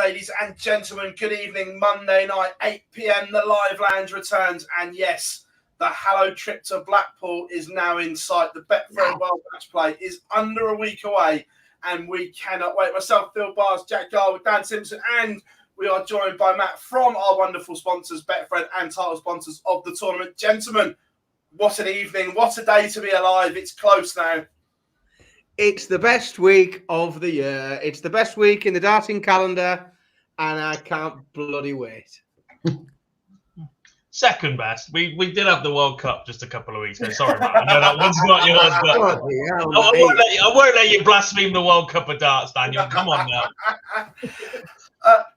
ladies and gentlemen. Good evening. Monday night, 8 p.m. The Live Lounge returns. And yes, the hallowed trip to Blackpool is now in sight. The Betfred World Matchplay is under a week away, and we cannot wait. Myself, Phil Bars, Jack Garwood, Dan Simpson, and we are joined by Matt from our wonderful sponsors, Betfred, and title sponsors of the tournament. Gentlemen, what an evening. What a day to be alive. It's close now. It's the best week of the year. It's the best week in the darting calendar, and I can't bloody wait. Second best. We did have the World Cup just a couple of weeks ago. Sorry, Matt. I know that one's not yours, but I won't let you blaspheme the World Cup of darts, Daniel. Come on now.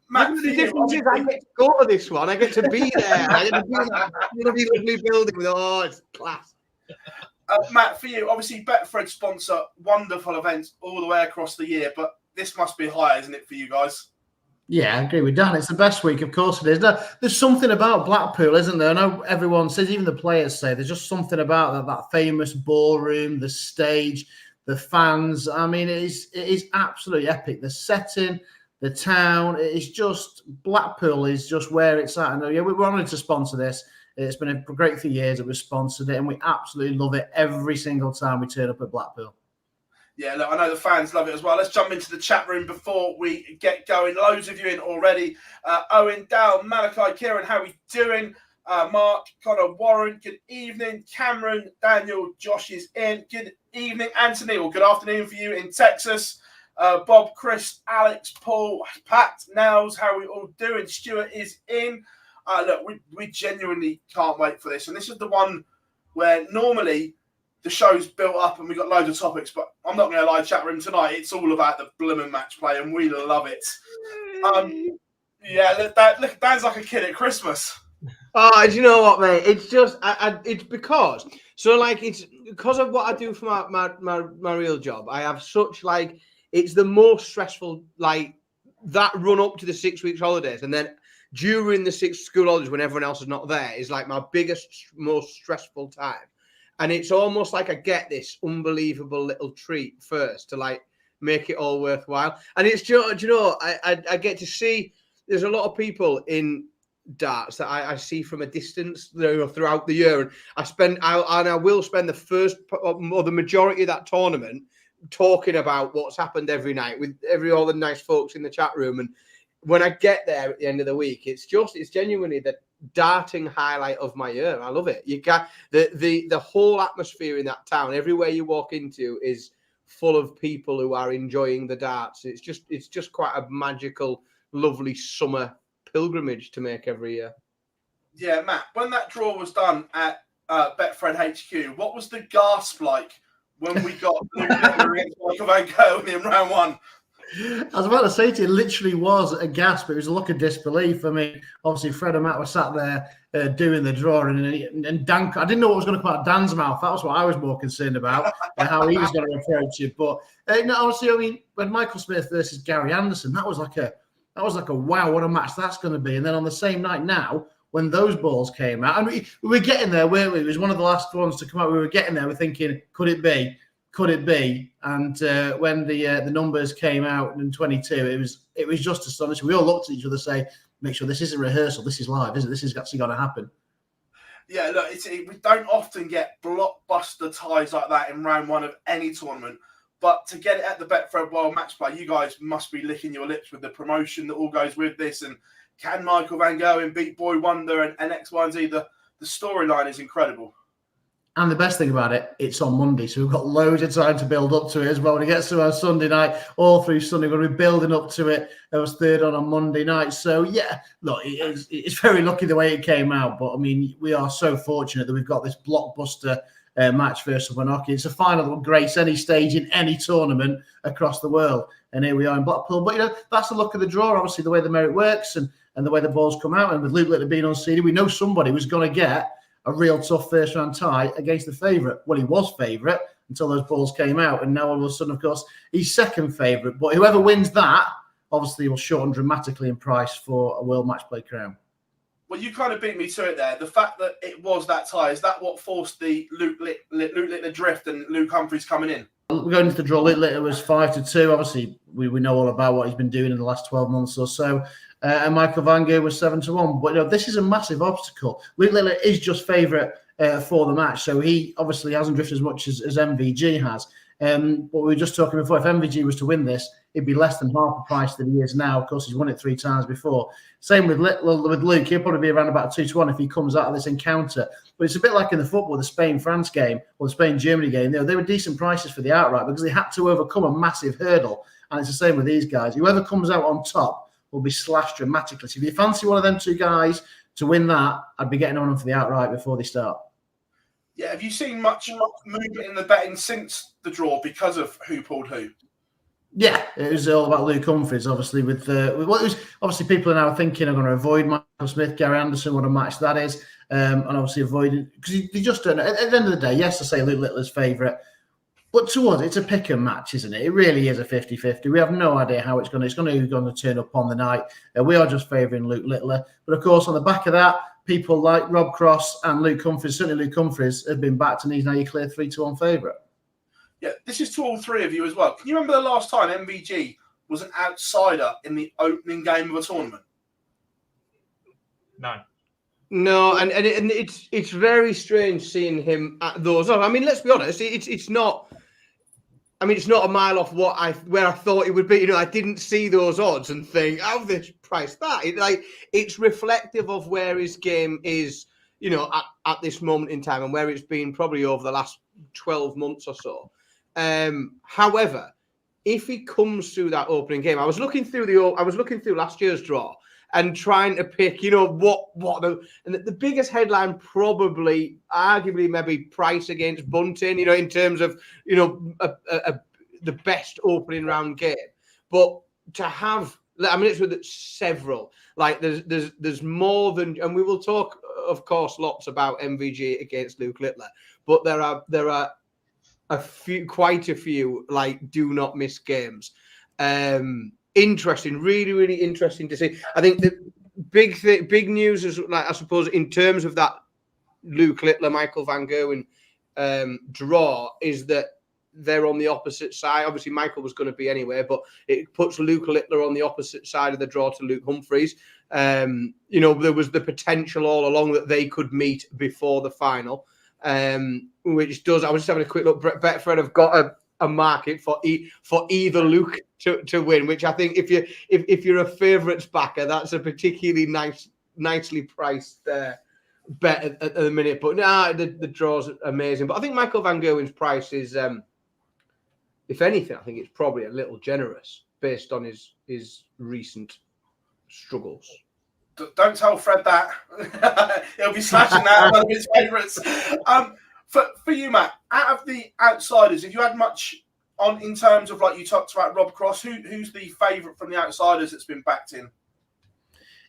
Matt, the difference is I get to go to this one. I get to be there. I get to be in that lovely building with it's class. Matt, for you, obviously Betfred sponsor wonderful events all the way across the year, but this must be high, isn't it, for you guys? Yeah, I agree with Dan. It's the best week, of course it is. There's something about Blackpool, isn't there? I know everyone says, even the players say, there's just something about that famous ballroom, the stage, the fans. I mean, it is absolutely epic. The setting, the town, it's just, Blackpool is just where it's at. And yeah, we're honoured to sponsor this. It's been a great few years that we've sponsored it, and we absolutely love it every single time we turn up at Blackpool. Yeah, look, I know the fans love it as well. Let's jump into the chat room before we get going. Loads of you in already. Owen, Dal, Malachi, Kieran, how are we doing? Mark, Connor, Warren, good evening. Cameron, Daniel, Josh is in. Good evening, Anthony, or good afternoon for you in Texas. Bob, Chris, Alex, Paul, Pat, Nels, how are we all doing? Stuart is in. Look, we genuinely can't wait for this. And this is the one where normally the show's built up and we've got loads of topics, but I'm not going to lie, chat room tonight, it's all about the blooming match play, and we love it. Yeah, look, Dan's like a kid at Christmas. Oh, do you know what, mate? It's just, it's because, so like, it's because of what I do for my real job. I have such, like, it's the most stressful, like, that run up to the 6 weeks holidays, and then during the 6 school holidays when everyone else is not there is like my biggest, most stressful time. And it's almost like I get this unbelievable little treat first to like make it all worthwhile. And it's, do you know, I get to see, there's a lot of people in darts that I see from a distance, you know, throughout the year. And I will spend the first or the majority of that tournament talking about what's happened every night with all the nice folks in the chat room. And when I get there at the end of the week, it's genuinely the darting highlight of my year. I love it. You got the whole atmosphere in that town. Everywhere you walk into is full of people who are enjoying the darts. It's just quite a magical, lovely summer pilgrimage to make every year. Yeah, Matt, when that draw was done at Betfred HQ, what was the gasp like when we got Luke Littler against Michael Van Gogh in round one? I was about to say to you, it literally was a gasp. It was a look of disbelief. I mean, obviously, Fred and Matt were sat there doing the drawing, and Dan, I didn't know what was going to come out of Dan's mouth. That was what I was more concerned about, and how he was going to approach it. But no, honestly, I mean, when Michael Smith versus Gary Anderson, that was like a wow, what a match that's going to be. And then on the same night now, when those balls came out, and we were getting there, weren't we? It was one of the last ones to come out. We were getting there. We're thinking, could it be? Could it be? And when the numbers came out in 22, it was just astonishing. We all looked at each other, say, "Make sure this isn't rehearsal. This is live, isn't it? This is actually going to happen." Yeah, look, we don't often get blockbuster ties like that in round one of any tournament, but to get it at the Betfred World Matchplay, you guys must be licking your lips with the promotion that all goes with this. And can Michael Van Gogh and Beat Boy Wonder and X, Y, and Z? The storyline is incredible. And the best thing about it, it's on Monday, so we've got loads of time to build up to it as well. When it gets to our Sunday night, all through Sunday, we're going to be building up to it. It was third on Monday night. So, yeah, look, it's very lucky the way it came out. But, I mean, we are so fortunate that we've got this blockbuster match versus Wanaki. It's a final that will grace any stage in any tournament across the world. And here we are in Blackpool. But, you know, that's the luck of the draw, obviously, the way the merit works and the way the balls come out. And with Luke Littler being unseeded, we know somebody was going to get a real tough first-round tie against the favourite. Well, he was favourite until those balls came out, and now all of a sudden, of course, he's second favourite. But whoever wins that, obviously, will shorten dramatically in price for a World Matchplay crown. Well, you kind of beat me to it there. The fact that it was that tie, is that what forced the Luke Littler drift and Luke Humphries coming in? going into the draw, Littler was 5-2. Obviously, we know all about what he's been doing in the last 12 months or so. And Michael Van Gerwen was 7-1. But this is a massive obstacle. Littler is just favourite for the match, so he obviously hasn't drifted as much as MVG has. But we were just talking before, if MVG was to win this, it'd be less than half the price that he is now. Of course, he's won it 3 times before. Same with Luke. He'll probably be around about 2-1 if he comes out of this encounter. But it's a bit like in the football, the Spain-France game or the Spain-Germany game. They were decent prices for the outright because they had to overcome a massive hurdle. And it's the same with these guys. Whoever comes out on top will be slashed dramatically. So if you fancy one of them 2 guys to win that, I'd be getting on them for the outright before they start. Yeah, have you seen much movement in the betting since the draw because of who pulled who? Yeah, it was all about Luke Humphries, obviously. With what was obviously people are now thinking are going to avoid Michael Smith, Gary Anderson, what a match that is, and obviously avoid it because you just don't know. At the end of the day, yes, I say Luke Littler's favourite, but to us, it's a pick and match, isn't it? It really is a 50-50. We have no idea how it's going to turn up on the night. We are just favouring Luke Littler, but of course, on the back of that, people like Rob Cross and Luke Humphries, certainly Luke Humphries, have been backed, and he's now your clear 3-1 favourite. Yeah, this is to all 3 of you as well. Can you remember the last time MVG was an outsider in the opening game of a tournament? No, and it's very strange seeing him at those. I mean, let's be honest, it's not. I mean, it's not a mile off where I thought it would be. I didn't see those odds and think, how have they priced that? It's reflective of where his game is, at this moment in time and where it's been probably over the last 12 months or so. However, if he comes through that opening game, I was looking through last year's draw and trying to pick, the biggest headline probably, arguably, maybe Price against Bunting, in terms of, the best opening round game. But to have, it's with several, there's more than, and we will talk, of course, lots about MVG against Luke Littler, but there are quite a few do not miss games. Interesting, really, really interesting to see. I think the big news is, I suppose, in terms of that Luke Littler, Michael Van Gerwen draw, is that they're on the opposite side. Obviously, Michael was going to be anyway, but it puts Luke Littler on the opposite side of the draw to Luke Humphries. There was the potential all along that they could meet before the final. Which does. I was just having a quick look. Betfred have got a market for either Luke to win, which I think if you're a favourites backer, that's a particularly nicely priced bet at the minute. But the draw's amazing. But I think Michael Van Gerwen's price is, if anything, I think it's probably a little generous based on his recent struggles. Don't tell Fred that. He'll be slashing that one of his favourites. For you, Matt, out of the outsiders, if you had much on in terms of, you talked about Rob Cross, who's the favourite from the outsiders that's been backed in?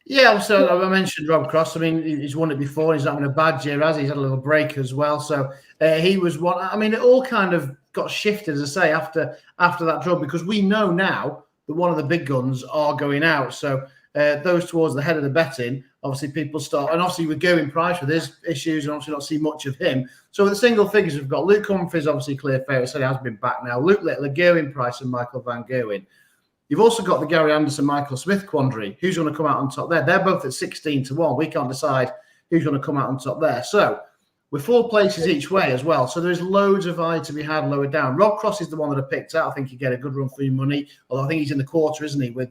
Yeah, so I mentioned Rob Cross. I mean, he's won it before. He's not having a bad year, has he? He's had a little break as well. So he was one. I mean, it all kind of got shifted, as I say, after that draw, because we know now that one of the big guns are going out. So those towards the head of the betting, obviously people start, and obviously with Gerwen Price with his issues, and obviously not see much of him. So with the single figures, we've got Luke Humphries, obviously clear favourite, so he has been back now. Luke Littler, Gerwen Price, and Michael Van Gerwen. You've also got the Gary Anderson, Michael Smith quandary. Who's going to come out on top there? They're both at 16-1. We can't decide who's going to come out on top there. So with 4 places each way as well. So there's loads of value to be had lower down. Rob Cross is the one that I picked out. I think you get a good run for your money. Although I think he's in the quarter, isn't he? With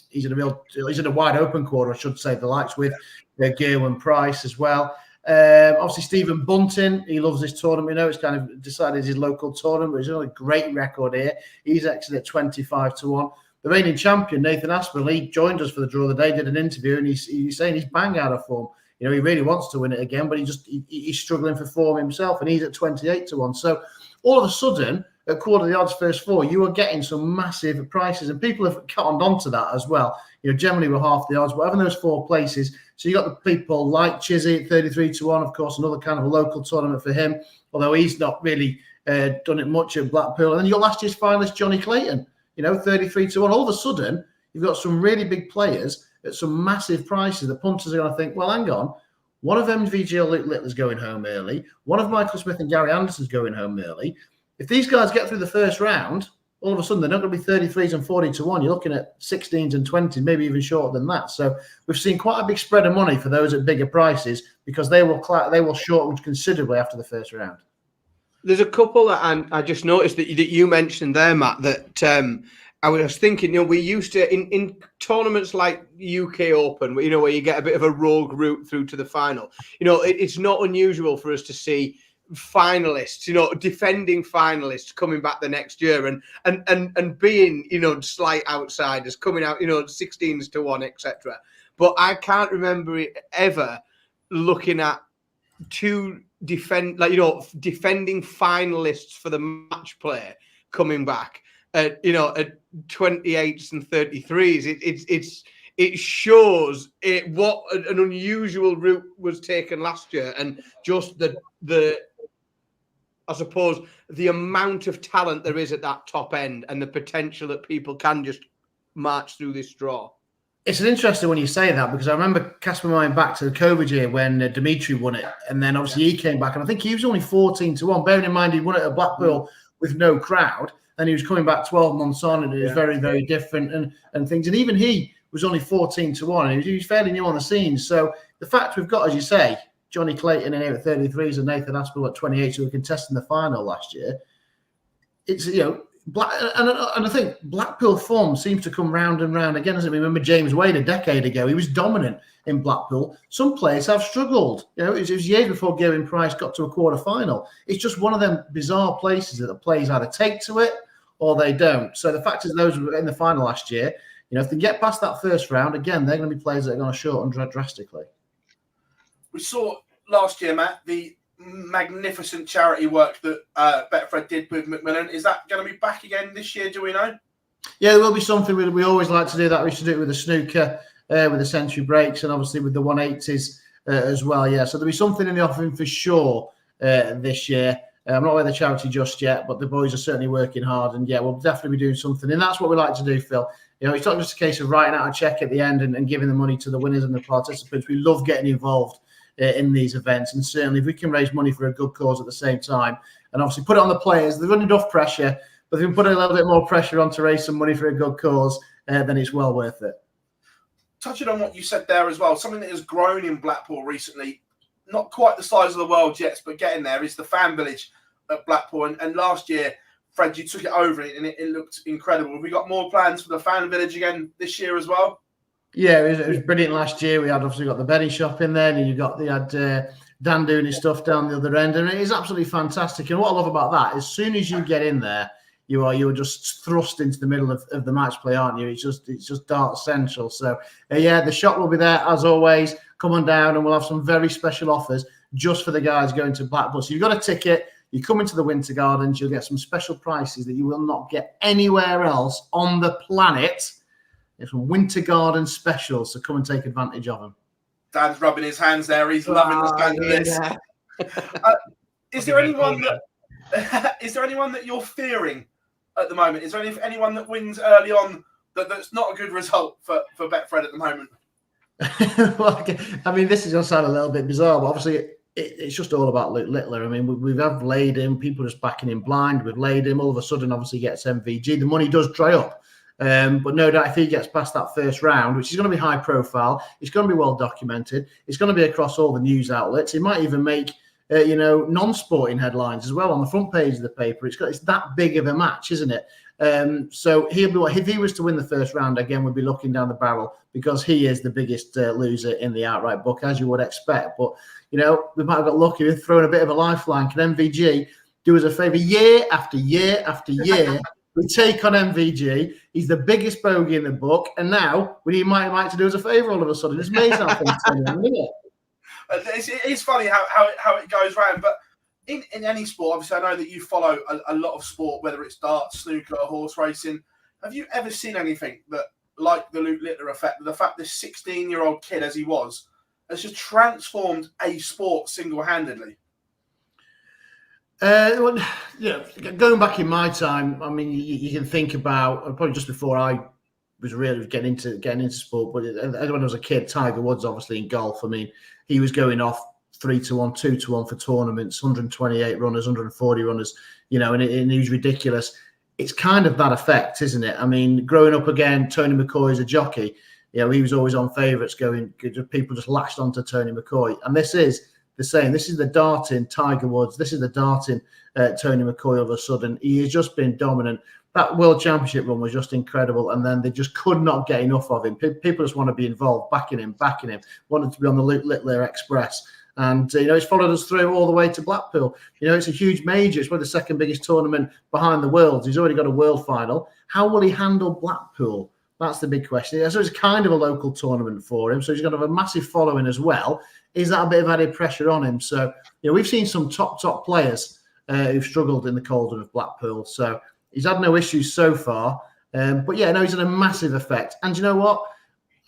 he's in a wide open quarter, I should say. The likes with Gerwen Price as well. Obviously Stephen Bunting, he loves this tournament. We know it's kind of decided his local tournament, but he's got a great record here. He's actually at 25-1. The reigning champion Nathan Aspinall, he joined us for the draw of the day, did an interview, and he's saying he's bang out of form. He really wants to win it again, but he's struggling for form himself, and he's at 28-1. So all of a sudden, at quarter of the odds first 4, you are getting some massive prices, and people have cottoned onto that as well. Generally we're half the odds, but having those 4 places. So you got the people like Chizzy at 33-1, of course, another kind of a local tournament for him, although he's not really done it much at Blackpool. And then you got last year's finalist Johnny Clayton, 33-1. All of a sudden, you've got some really big players at some massive prices. The punters are going to think, well, hang on, one of MVG or Luke Littler's going home early. One of Michael Smith and Gary Anderson's going home early. If these guys get through the first round, all of a sudden they're not going to be 33s and 40-1. You're looking at 16s and 20s, maybe even shorter than that. So we've seen quite a big spread of money for those at bigger prices because they will shorten considerably after the first round. There's a couple that I just noticed that you mentioned there, Matt, that I was thinking, we used to, in tournaments like UK Open, where you get a bit of a rogue route through to the final, it's not unusual for us to see finalists, defending finalists coming back the next year and being, slight outsiders coming out, 16s to 1, etc. But I can't remember it ever looking at two defending finalists for the match play coming back at 28s and 33s. It shows what an unusual route was taken last year, and just the I suppose the amount of talent there is at that top end and the potential that people can just march through this draw. It's interesting when you say that, because I remember casting my mind back to the COVID year when Dimitri won it, and then obviously he came back, and I think he was only 14-1. Bearing in mind he won it at Blackpool with no crowd, and he was coming back 12 months on, and it was very, very different and things. And even he was only 14-1, and he was fairly new on the scene. So the fact we've got, as you say, Johnny Clayton in here at 33s and Nathan Aspel at 28, who were contesting the final last year. It's, and I think Blackpool form seems to come round and round again. Doesn't it? Remember James Wade a decade ago? He was dominant in Blackpool. Some players have struggled. It was years before Gavin Price got to a quarter final. It's just one of them bizarre places that the players either take to it or they don't. So the fact is, those who were in the final last year, if they get past that first round, again, they're going to be players that are going to shorten drastically. We saw last year, Matt, the magnificent charity work that Betfred did with Macmillan. Is that going to be back again this year? Do we know? Yeah, there will be something. We always like to do that. We should do it with the snooker, with the century breaks, and obviously with the 180s as well. Yeah, so there'll be something in the offering for sure this year. I'm not aware of the charity just yet, but the boys are certainly working hard, and yeah, we'll definitely be doing something. And that's what we like to do, Phil. It's not just a case of writing out a check at the end and giving the money to the winners and the participants. We love getting involved in these events, and certainly if we can raise money for a good cause at the same time, and obviously put it on the players, they're under enough pressure, but if we can put a little bit more pressure on to raise some money for a good cause, then it's well worth it. Touching on what you said there as well, something that has grown in Blackpool recently, not quite the size of the world yet, but getting there, is the fan village at Blackpool. And last year, Fred, you took it over and it looked incredible. Have we got more plans for the fan village again this year as well? Yeah, it was brilliant last year. We had obviously got the betting shop in there, and they had Dan doing his stuff down the other end, and it is absolutely fantastic. And what I love about that, as soon as you get in there, you are just thrust into the middle of the match play, aren't you? It's just Darts Central. So yeah, the shop will be there as always. Come on down, and we'll have some very special offers just for the guys going to Blackpool. So you've got a ticket. You come into the Winter Gardens, you'll get some special prices that you will not get anywhere else on the planet. It's a Winter Garden special, so come and take advantage of them. Dan's rubbing his hands there. He's loving the sound of this. Is there anyone that you're fearing at the moment? Is there anyone that wins early on that's not a good result for Betfred at the moment? Well, I mean, this is going to sound a little bit bizarre, but obviously it's just all about Luke Littler. I mean, we have laid him. People just backing him blind. We've laid him. All of a sudden, obviously, gets MVG. The money does dry up. But no doubt if he gets past that first round, which is going to be high profile, it's going to be well documented, it's going to be across all the news outlets. It might even make non-sporting headlines as well on the front page of the paper. It's that big of a match, isn't it? So he'll be, if he was to win the first round again, we'd be looking down the barrel, because he is the biggest loser in the outright book, as you would expect. But we might have got lucky with throwing a bit of a lifeline. Can MVG do us a favour year after year after year? We take on MVG. He's the biggest bogey in the book, and now we need Mike to do us a favour all of a sudden. It's amazing how things turn around, isn't it? It is funny how it goes round, but in any sport, obviously, I know that you follow a lot of sport, whether it's darts, snooker, horse racing. Have you ever seen anything that, like the Luke Littler effect, the fact this 16-year-old kid, as he was, has just transformed a sport single-handedly? Well, going back in my time, I mean, you can think about probably just before I was really getting into sport, but when I was a kid, Tiger Woods, obviously in golf, I mean, he was going off 3-1, 2-1 for tournaments, 128 runners, 140 runners, you know, and it was ridiculous. It's kind of that effect, isn't it? I mean, growing up again, Tony McCoy is a jockey. You know, he was always on favourites going, people just latched onto Tony McCoy. And this is the same. This is the darting Tiger Woods. This is the darting Tony McCoy all of a sudden. He has just been dominant. That World Championship run was just incredible. And then they just could not get enough of him. People just want to be involved, backing him, wanted to be on the Luke Littler Express. And, you know, it's followed us through all the way to Blackpool. You know, it's a huge major. It's probably the second biggest tournament behind the Worlds. He's already got a world final. How will he handle Blackpool? That's the big question. So it's kind of a local tournament for him. So he's going to have a massive following as well. Is that a bit of added pressure on him? So, you know, we've seen some top players who've struggled in the cauldron of Blackpool. So he's had no issues so far. But, yeah, no, he's had a massive effect. And you know what?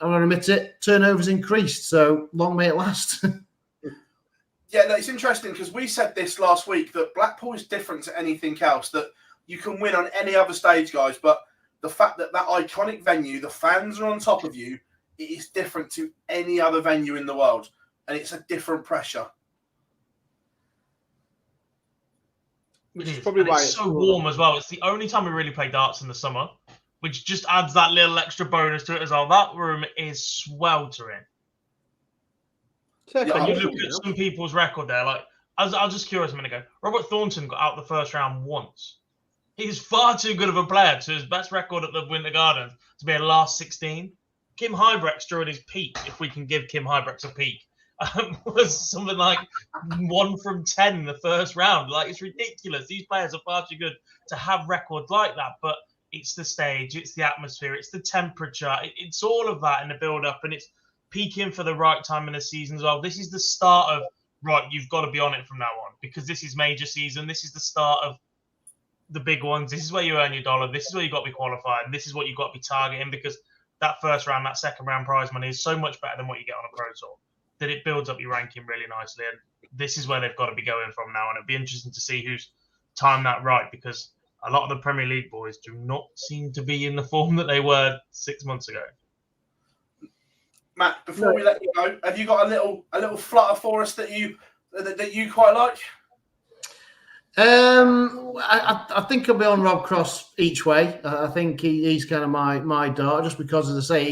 I'm going to admit it. Turnover's increased. So long may it last. Yeah, no, it's interesting because we said this last week that Blackpool is different to anything else, that you can win on any other stage, guys. But the fact that iconic venue, the fans are on top of you, it is different to any other venue in the world. And it's a different pressure. Which is probably why it's so warm as well. It's the only time we really play darts in the summer, which just adds that little extra bonus to it as well. That room is sweltering. Yeah, and you look at some people's record there, like, I was just curious a minute ago. Robert Thornton got out the first round once. He's far too good of a player to his best record at the Winter Gardens to be a last 16. Kim Huybrechts during his peak, if we can give Kim Huybrechts a peak, was something like 1 from 10 in the first round. Like, it's ridiculous. These players are far too good to have records like that. But it's the stage, it's the atmosphere, it's the temperature. It's all of that in the build-up, and it's peaking for the right time in the season as well. This is the start of, right, you've got to be on it from now on, because this is major season. This is the start of the big ones. This is where you earn your dollar. This is where you've got to be qualified. This is what you've got to be targeting, because that first round, that second round prize money is so much better than what you get on a pro tour, that it builds up your ranking really nicely. And this is where they've got to be going from now. And it'll be interesting to see who's timed that right, because a lot of the Premier League boys do not seem to be in the form that they were 6 months ago. Matt, before we let you go, have you got a little flutter for us that you quite like? I think I'll be on Rob Cross each way. I think he's kind of my dart, just because, as I say,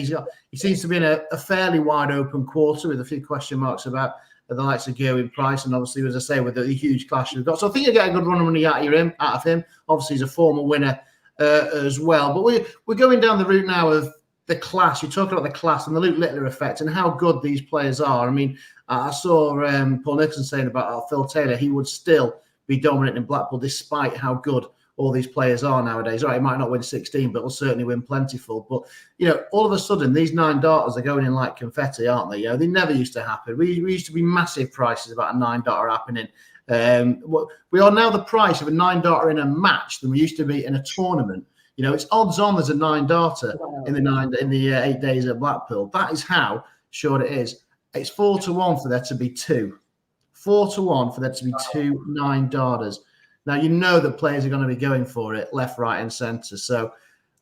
he seems to be in a fairly wide open quarter with a few question marks about the likes of Gerwyn Price, and obviously, as I say, with the huge clash we've got. So I think you get a good run of money out of him. Obviously, he's a former winner as well. But we're going down the route now of the class. You're talking about the class and the Luke Littler effect and how good these players are. I mean, I saw Paul Nicholson saying about Phil Taylor, he would still be dominant in Blackpool despite how good all these players are nowadays. Right, he might not win 16, but he'll certainly win plentiful. But, you know, all of a sudden, these 9 darters are going in like confetti, aren't they? You know, they never used to happen. We used to be massive prices about a 9 darter happening. We are now the price of a 9 darter in a match than we used to be in a tournament. You know, it's odds on there's a 9 darter in the 8 days at Blackpool. That is how short it is. It's 4-1 for there to be 2. 4-1 for there to be 2 9 darters. Now, you know that players are going to be going for it left, right, and centre. So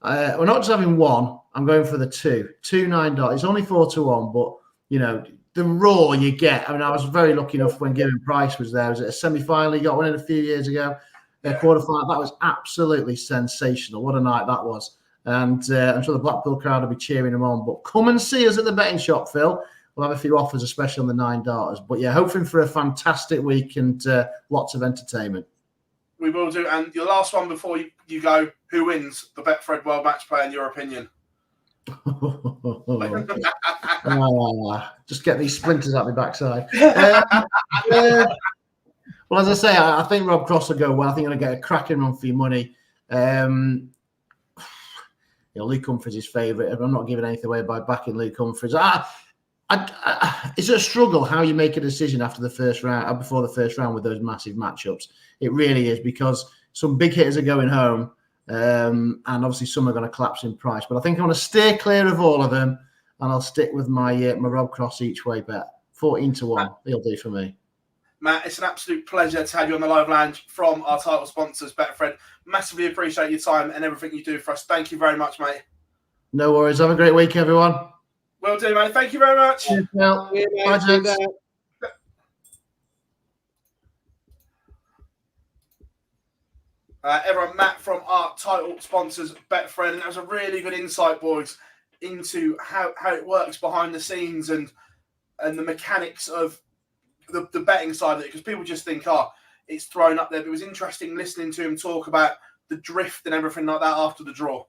we're not just having 1. I'm going for the 2. 2 9 darters. It's only 4-1, but, you know, the raw you get. I mean, I was very lucky enough when Gerwyn Price was there. Was it a semi-final? He got one in a few years ago. Quarterfinal. That was absolutely sensational. What a night that was. And I'm sure the Blackpool crowd will be cheering him on. But come and see us at the betting shop, Phil. We'll have a few offers, especially on the 9 darters. But yeah, hoping for a fantastic week and lots of entertainment. We will do. And your last one before you go, who wins the Betfred World Matchplay in your opinion? Just get these splinters out my backside. Well, as I say, I think Rob Cross will go well. I think he'll get a cracking run for your money. You know, Luke Humphries is favourite. I'm not giving anything away by backing Luke Humphries. It's a struggle how you make a decision after the first round, before the first round with those massive matchups. It really is, because some big hitters are going home, and obviously some are going to collapse in price. But I think I'm going to steer clear of all of them, and I'll stick with my Rob Cross each way bet. 14-1. He'll do for me. Matt, it's an absolute pleasure to have you on the live lounge from our title sponsors, Betfred. Massively appreciate your time and everything you do for us. Thank you very much, mate. No worries. Have a great week, everyone. Will do, mate. Thank you very much. Cheers, Mel. Bye, Everyone, Matt from our title sponsors, Betfriend, and that was a really good insight, boys, into how it works behind the scenes and the mechanics of the betting side of it, because people just think, it's thrown up there. But it was interesting listening to him talk about the drift and everything like that after the draw.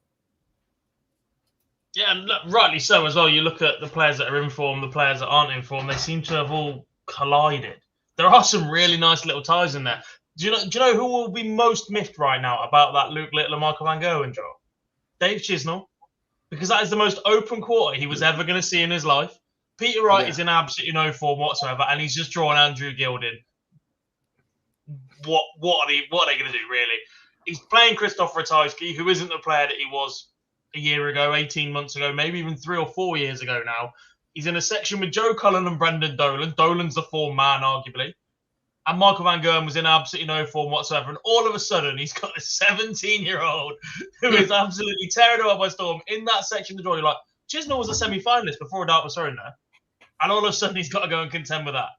Yeah, and look, rightly so as well. You look at the players that are in form, the players that aren't in form, they seem to have all collided. There are some really nice little ties in there. Do you know who will be most miffed right now about that Luke Little and Michael Van Gerwen draw? Dave Chisnell. Because that is the most open quarter he was ever going to see in his life. Peter Wright is in absolutely no form whatsoever, and he's just drawn Andrew Gilding. What are they going to do, really? He's playing Christoph Ratajski, who isn't the player that he was a year ago, 18 months ago, maybe even 3 or 4 years ago now. He's in a section with Joe Cullen and Brendan Dolan. Dolan's the form man, arguably. And Michael Van Gerwen was in absolutely no form whatsoever. And all of a sudden, he's got a 17-year-old who is absolutely tearing him up by storm in that section of the draw. You're like, Chisnell was a semi-finalist before a dart was thrown there. And all of a sudden, he's got to go and contend with that.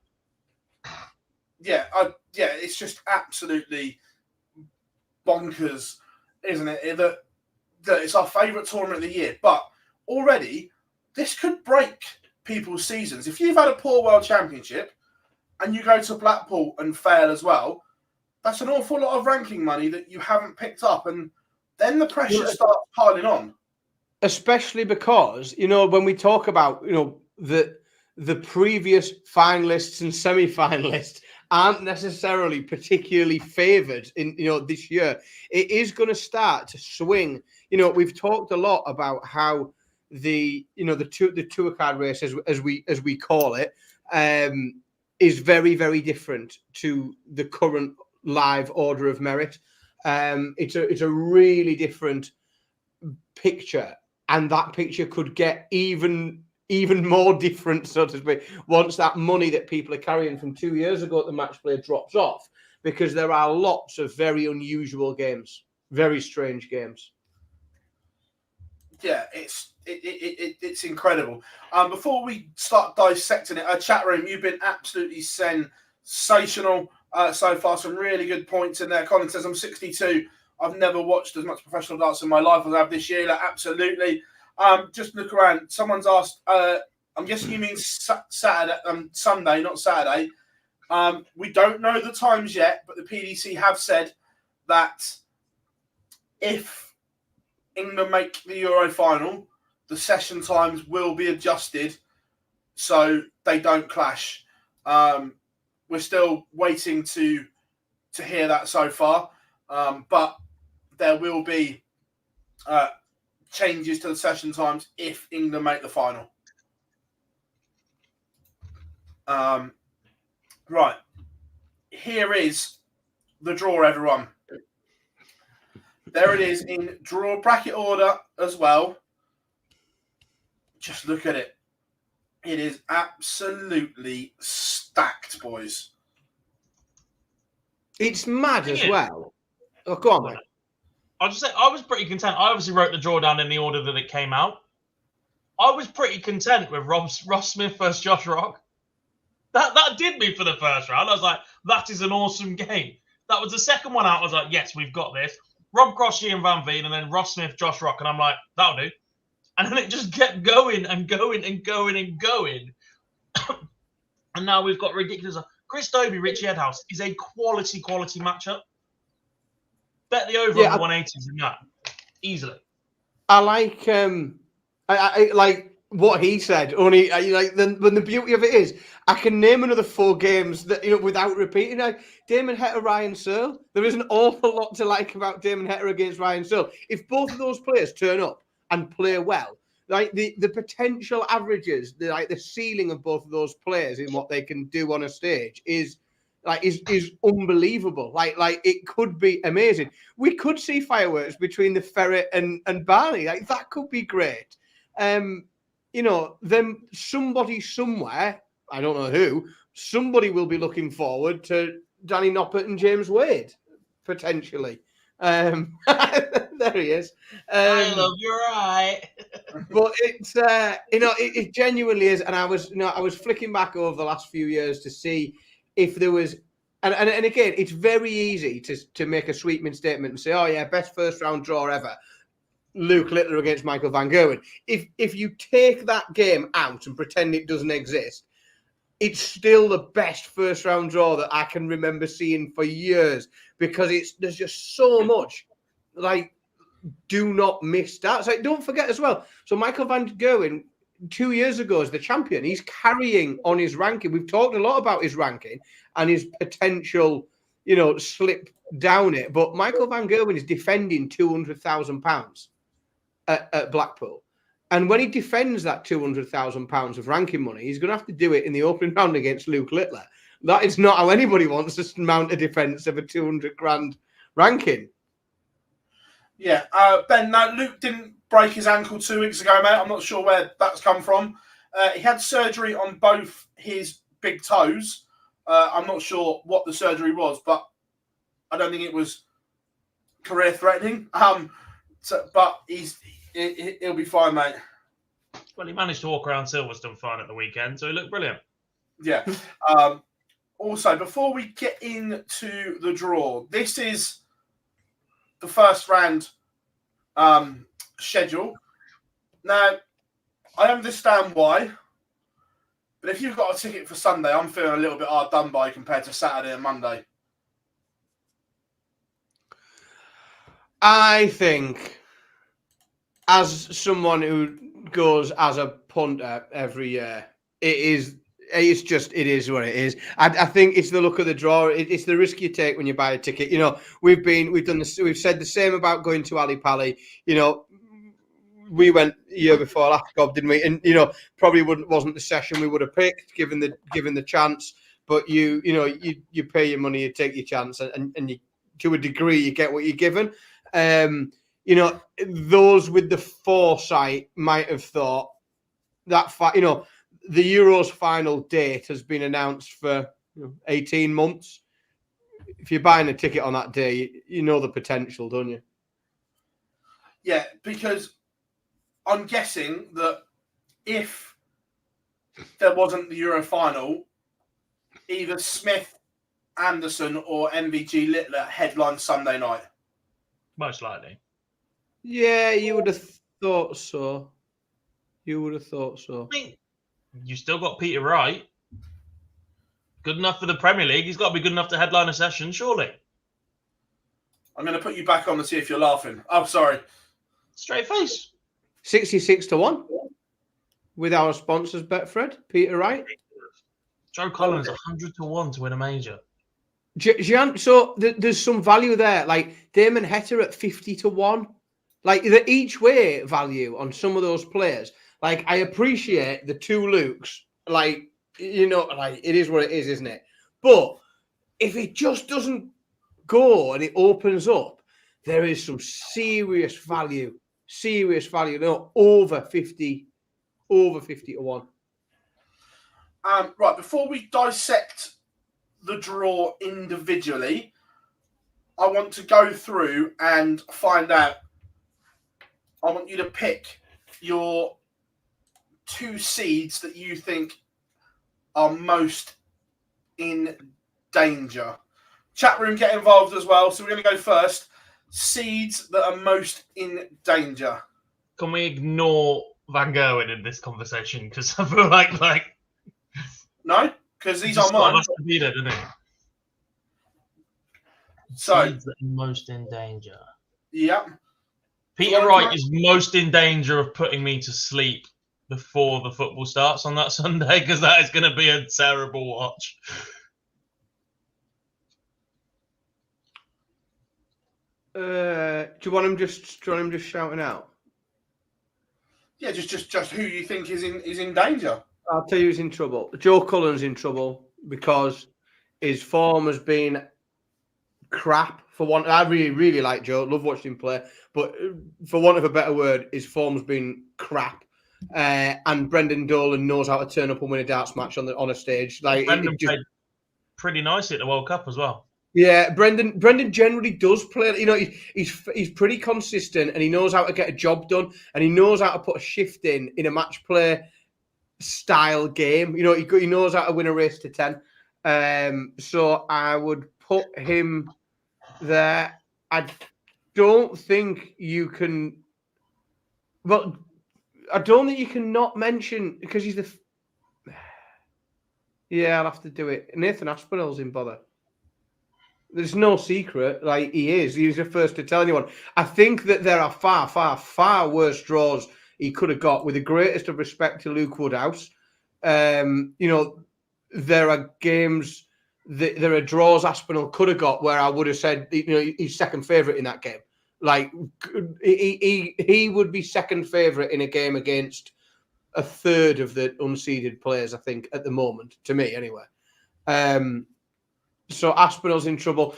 Yeah, it's just absolutely bonkers, isn't it? That it's our favourite tournament of the year. But already, this could break people's seasons. If you've had a poor World Championship and you go to Blackpool and fail as well, that's an awful lot of ranking money that you haven't picked up. And then the pressure starts piling on. Especially because, when we talk about, the previous finalists and semi-finalists aren't necessarily particularly favoured in, this year. It is going to start to swing. We've talked a lot about how the tour card race, as we call it, is very, very different to the current live order of merit. It's a really different picture, and that picture could get even more different, so to speak, once that money that people are carrying from 2 years ago at the Matchplay drops off, because there are lots of very unusual games, very strange games. Yeah, it's incredible. Before we start dissecting it, chat room, you've been absolutely sensational so far. Some really good points in there. Colin says, I'm 62. I've never watched as much professional darts in my life as I have this year. Like, absolutely. Just look around. Someone's asked, I'm guessing you mean Saturday, Sunday, not Saturday. We don't know the times yet, but the PDC have said that if England make the Euro final, the session times will be adjusted so they don't clash. We're still waiting to hear that so far, but there will be changes to the session times if England make the final. Right. Here is the draw, everyone. There it is in draw bracket order as well. Just look at it. It is absolutely stacked, boys. It's mad as well. Oh, go on, mate. I'll just say, I was pretty content. I obviously wrote the draw down in the order that it came out. I was pretty content with Ross Smith versus Josh Rock. That did me for the first round. I was like, that is an awesome game. That was the second one out. I was like, yes, we've got this. Rob Crossley and Van Veen, and then Ross Smith, Josh Rock. And I'm like, that'll do. And then it just kept going and going and going and going. And now we've got ridiculous. Chris Dobie, Richie Edhouse is a quality matchup. Bet the over on the 180s in that easily. I like I like what he said. Only when the beauty of it is, I can name another 4 games that without repeating. Like Damon Hector, Ryan Searle. There is an awful lot to like about Damon Hector against Ryan Searle. If both of those players turn up and play well, like the potential averages, the ceiling of both of those players in what they can do on a stage is unbelievable. Like it could be amazing. We could see fireworks between the Ferret and Barney. Like that could be great. Then somebody somewhere, I don't know who, somebody will be looking forward to Danny Noppert and James Wade potentially. There he is. I love your eye. But it's it genuinely is, and I was flicking back over the last few years to see if there was And again, it's very easy to make a sweeping statement and say, oh yeah, best first round draw ever, Luke Littler against Michael Van Gerwen. If you take that game out and pretend it doesn't exist, it's still the best first round draw that I can remember seeing for years, because there's just so much like do not miss that. So don't forget as well. So Michael Van Gerwen 2 years ago as the champion, he's carrying on his ranking. We've talked a lot about his ranking and his potential, slip down it. But Michael Van Gerwen is defending £200,000 at Blackpool. And when he defends that £200,000 of ranking money, he's going to have to do it in the opening round against Luke Littler. That is not how anybody wants to mount a defence of a 200 grand ranking. Yeah, Ben, no, Luke didn't break his ankle 2 weeks ago, mate. I'm not sure where that's come from. He had surgery on both his big toes. I'm not sure what the surgery was, but I don't think it was career-threatening. But he'll be fine, mate. Well, he managed to walk around Silverstone fine at the weekend, so he looked brilliant. Yeah. Also, before we get into the draw, this is the first round schedule. Now, I understand why, but if you've got a ticket for Sunday, I'm feeling a little bit hard done by compared to Saturday and Monday. I think, as someone who goes as a punter every year, it is what it is. I think it's the look of the draw. It's the risk you take when you buy a ticket. We've done this. We've said the same about going to Ali Pali. We went a year before last job, didn't we? And probably wasn't the session we would have picked given the chance. But you pay your money, you take your chance, and you, to a degree, you get what you're given. Those with the foresight might have thought that the Euros final date has been announced for 18 months. If you're buying a ticket on that day, you know the potential, don't you? Yeah, because I'm guessing that if there wasn't the Euro final, either Smith, Anderson or MVG Littler headline Sunday night. Most likely. Yeah, you would have thought so. I mean, you still got Peter Wright. Good enough for the Premier League. He's got to be good enough to headline a session, surely. I'm going to put you back on to see if you're laughing. Oh, sorry. Straight face. 66-1 with our sponsors, Betfred. Peter Wright. Joe Collins, 100-1 to win a major. So there's some value there. Like Damon Heta at 50-1. Like the each way value on some of those players. Like I appreciate the two Lukes. Like like it is what it is, isn't it? But if it just doesn't go and it opens up, there is some serious value. Over 50-1. Right, before we dissect the draw individually, I want to go through and find out. I want you to pick your 2 seeds that you think are most in danger. Chat room, get involved as well. So we're going to go first. Seeds that are most in danger. Can we ignore Van Gerwen in this conversation? Because I feel like no, because these are mine. Be there, didn't he? So seeds that are most in danger. Yeah. Peter Wright is most in danger of putting me to sleep before the football starts on that Sunday, because that is going to be a terrible watch. Do you want him just shouting out? Yeah, just who you think is in danger. I'll tell you who's in trouble. Joe Cullen's in trouble because his form has been crap. I really like Joe. Love watching him play, but for want of a better word, his form's been crap. And Brendan Dolan knows how to turn up and win a darts match on a stage. Like Brendan played pretty nicely at the World Cup as well. Yeah, Brendan generally does play. He's pretty consistent, and he knows how to get a job done, and he knows how to put a shift in a match play style game. He knows how to win a race to 10. So I would put him there. I don't think you can. Well, I don't think you can not mention because he's the. Yeah, I'll have to do it. Nathan Aspinall's in bother. There's no secret. Like he is. He's the first to tell anyone. I think that there are far, far, far worse draws he could have got. With the greatest of respect to Luke Woodhouse, you know, there are games. There are draws Aspinall could have got where I would have said, you know, he's second favourite in that game. Like he would be second favourite in a game against a third of the unseeded players, I think, at the moment, to me anyway. So Aspinall's in trouble.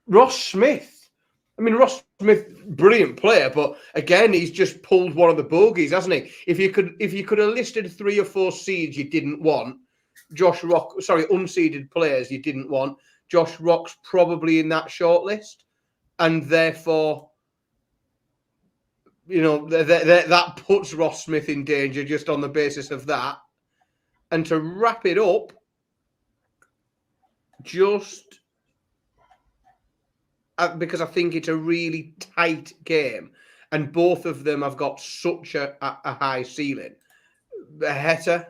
Ross Smith. I mean, Ross Smith, brilliant player, but again, he's just pulled one of the bogeys, hasn't he? If you could have listed 3 or 4 seeds you didn't want, unseeded players you didn't want, Josh Rock's probably in that shortlist, and therefore, you know, that puts Ross Smith in danger just on the basis of that. And to wrap it up, just because I think it's a really tight game, and both of them have got such a high ceiling. Heta,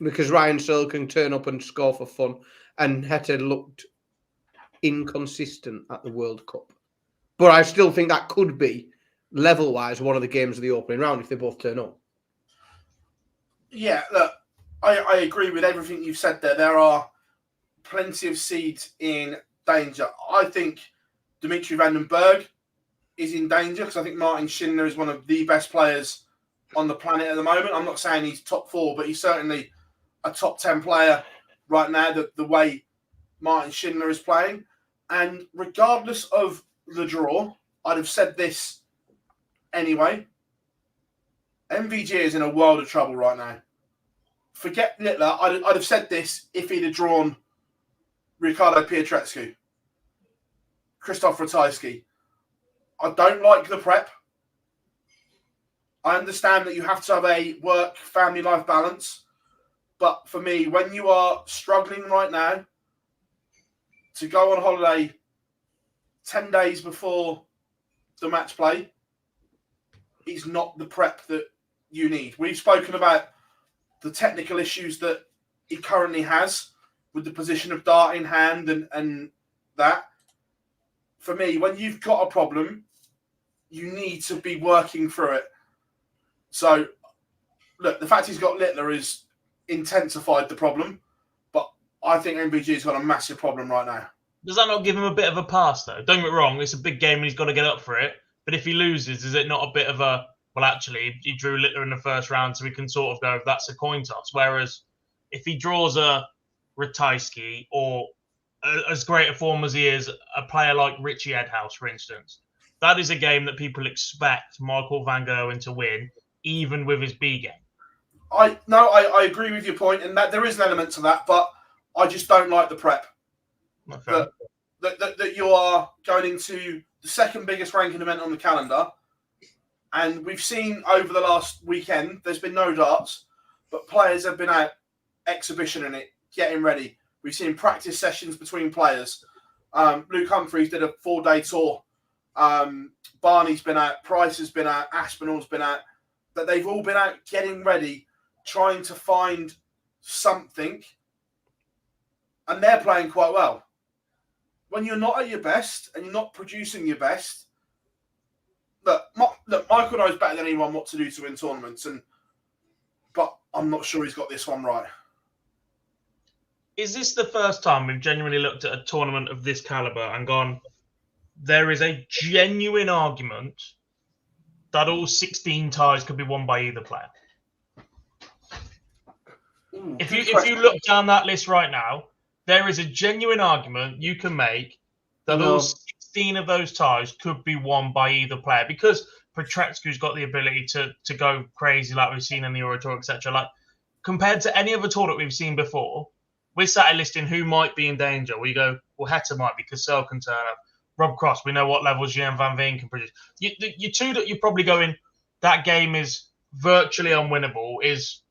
because Ryan Searle can turn up and score for fun, and Heta looked inconsistent at the World Cup. But I still think that could be, level-wise, one of the games of the opening round if they both turn up. Yeah, look, I agree with everything you've said there. There are plenty of seeds in danger. I think Dimitri van den Berg is in danger because I think Martin Schindler is one of the best players on the planet at the moment. I'm not saying he's top 4, but he's certainly a top 10 player right now, the way Martin Schindler is playing. And regardless of the draw, I'd have said this anyway, MVG is in a world of trouble right now. Forget Littler. I'd have said this if he'd have drawn Ricardo Pietreczku, Krzysztof Ratajski. I don't like the prep. I understand that you have to have a work-family life balance. But for me, when you are struggling right now to go on holiday 10 days before the match play, is not the prep that you need. We've spoken about the technical issues that he currently has with the position of dart in hand and that. For me, when you've got a problem, you need to be working through it. So, look, the fact he's got Littler has intensified the problem, but I think MVG's got a massive problem right now. Does that not give him a bit of a pass, though? Don't get me wrong, it's a big game and he's got to get up for it. But if he loses, is it not a bit of a, well, actually, he drew Littler in the first round, so we can sort of go, that's a coin toss. Whereas if he draws a Ratajski or as great a form as he is, a player like Richie Edhouse, for instance, that is a game that people expect Michael Van Gerwen to win, even with his B game. I agree with your point, and that there is an element to that, but I just don't like the prep. That you are going into the second biggest ranking event on the calendar, and we've seen over the last weekend, there's been no darts, but players have been out exhibitioning it, getting ready. We've seen practice sessions between players. Luke Humphreys did a 4-day tour. Barney's been out, Price has been out, Aspinall's been out. That they've all been out getting ready, trying to find something, and they're playing quite well. When you're not at your best and you're not producing your best, look, Michael knows better than anyone what to do to win tournaments, but I'm not sure he's got this one right. Is this the first time we've genuinely looked at a tournament of this caliber and gone, there is a genuine argument that all 16 ties could be won by either player? If you look down that list right now, there is a genuine argument you can make that all 16 of those ties could be won by either player, because Pietreczku's got the ability to go crazy like we've seen in the Euro Tour, etc. Like, compared to any other tour that we've seen before, we're sat listing who might be in danger. We go, well, Heta might be because Searle can turn up. Rob Cross, we know what levels Jan van Veen can produce. You two that you're probably going, that game is virtually unwinnable, is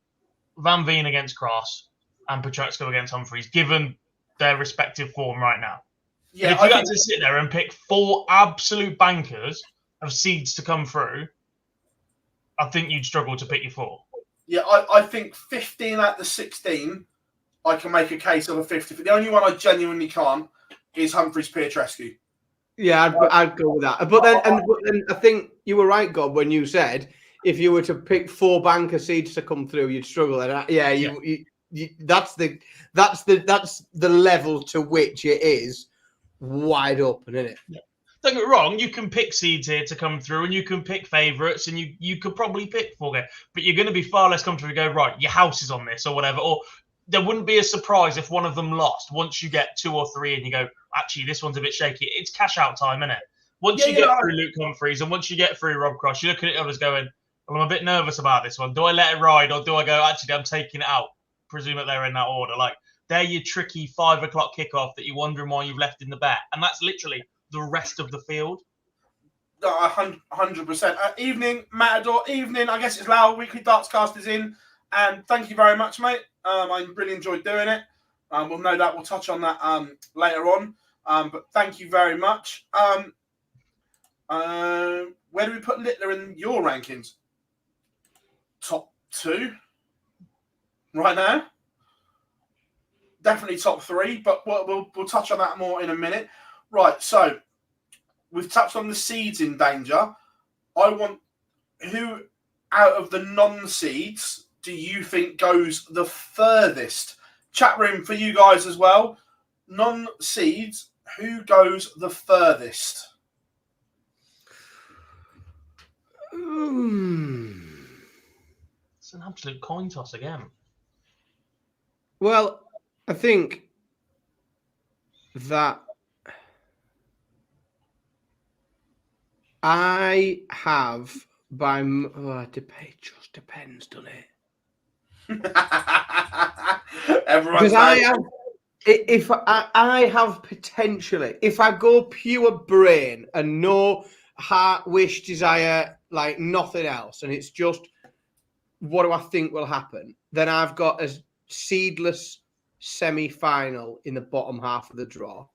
Van Veen against Cross and Petreczko against Humphreys, given their respective form right now. Yeah, but if you had to sit there and pick 4 absolute bankers of seeds to come through, I think you'd struggle to pick your 4. Yeah, I think 15 at the 16, I can make a case of a 50. The only one I genuinely can't is Humphreys Pietreszku. Yeah, I'd go with that. But then I think you were right, Gob, when you said if you were to pick 4 banker seeds to come through, you'd struggle. And that's the level to which it is wide open, isn't it? Yeah. Don't get me wrong, you can pick seeds here to come through, and you can pick favourites, and you could probably pick 4 games, but you're going to be far less comfortable to go, right, your house is on this or whatever, or there wouldn't be a surprise if one of them lost. Once you get 2 or 3 and you go, actually, this one's a bit shaky, it's cash out time, isn't it? Once you get through Luke Humphreys and once you get through Rob Cross, you look at it others going, well, I'm a bit nervous about this one. Do I let it ride, or do I go, actually, I'm taking it out? Presume that they're in that order. Like, they're your tricky 5 o'clock kickoff that you're wondering why you've left in the bet. And that's literally the rest of the field. 100%. Evening, Matador. Evening. I guess it's Lau. Weekly Darts Cast is in. And thank you very much, mate. I really enjoyed doing it. We'll no doubt we'll touch on that later on. But thank you very much. Where do we put Littler in your rankings? Top 2 right now. Definitely top 3, but we'll touch on that more in a minute. Right, so we've touched on the seeds in danger. I want, who out of the non-seeds do you think goes the furthest? Chat room for you guys as well. Non-seeds, who goes the furthest? It's an absolute coin toss again. Well, I think that I have it just depends, doesn't it? Everyone's because I have potentially, if I go pure brain and no heart, wish, desire, like nothing else, and it's just what do I think will happen, then I've got a seedless semi-final in the bottom half of the draw,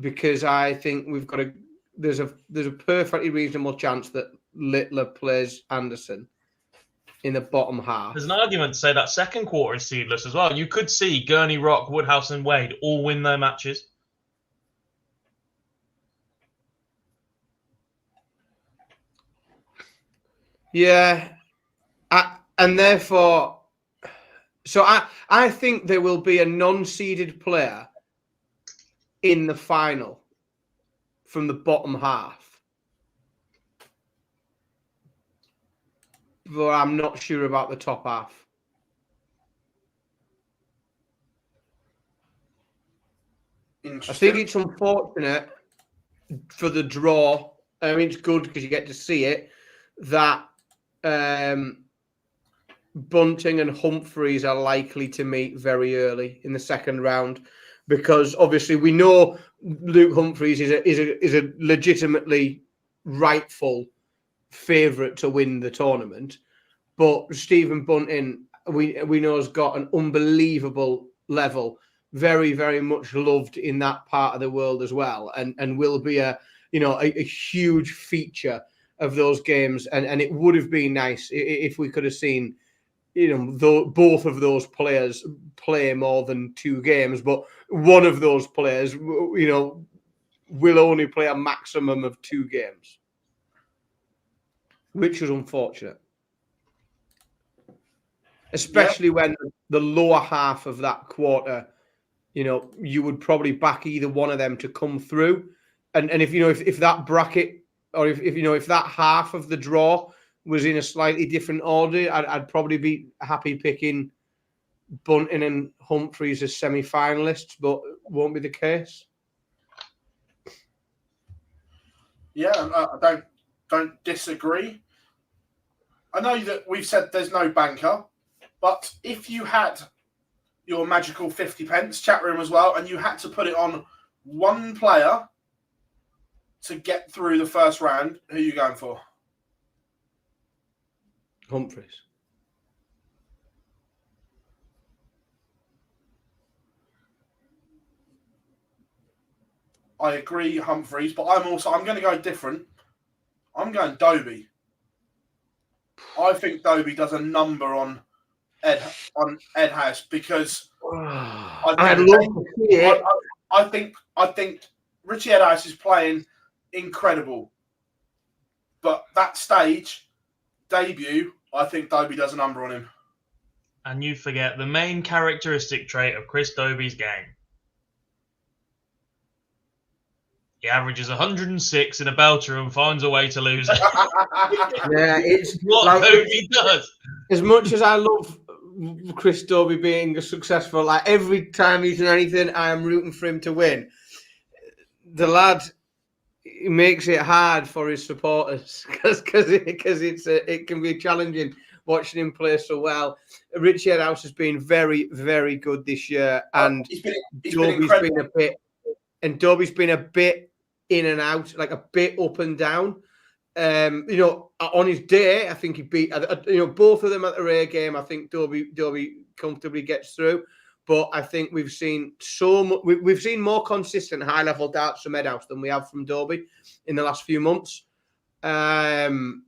because I think we've got there's a perfectly reasonable chance that Littler plays Anderson in the bottom half. There's an argument to say that second quarter is seedless as well. You could see Gurney, Rock, Woodhouse and Wade all win their matches. Yeah. And therefore, so I think there will be a non-seeded player in the final from the bottom half. But I'm not sure about the top half. I think it's unfortunate for the draw. I mean, it's good because you get to see it, that Bunting and Humphreys are likely to meet very early in the second round, because obviously we know Luke Humphreys is a legitimately rightful favourite to win the tournament, but Stephen Bunting we know has got an unbelievable level, very, very much loved in that part of the world as well, and will be a huge feature of those games, and it would have been nice if we could have seen both of those players play more than 2 games, but one of those players will only play a maximum of 2 games, which is unfortunate, especially when the lower half of that quarter, you would probably back either one of them to come through, and if that bracket, or if that half of the draw was in a slightly different order, I'd probably be happy picking Bunting and Humphreys as semi-finalists, but won't be the case. Yeah, I don't disagree. I know that we've said there's no banker, but if you had your magical 50 pence, chat room as well, and you had to put it on one player to get through the first round, who are you going for? Humphreys. I agree, Humphreys, but I'm going to go different. I'm going Dobie. I think Dobie does a number on Ed House because I'd love to see it. I think Richie Edhouse is playing incredible, but that stage debut, I think Dobie does a number on him. And you forget the main characteristic trait of Chris Dobie's game. He averages 106 in a belter and finds a way to lose it. Yeah, it's what like, Dobie does. As much as I love Chris Dobie being a successful, like every time he's in anything, I am rooting for him to win. The lad makes it hard for his supporters because it can be challenging watching him play so well. Richie Edhouse has been very, very good this year, and Dobie's been a bit in and out, like a bit up and down. On his day, I think he beat both of them at the Ray game. I think Dobie comfortably gets through, but I think we've seen we've seen more consistent high level darts from Edhouse than we have from Dobie in the last few months, and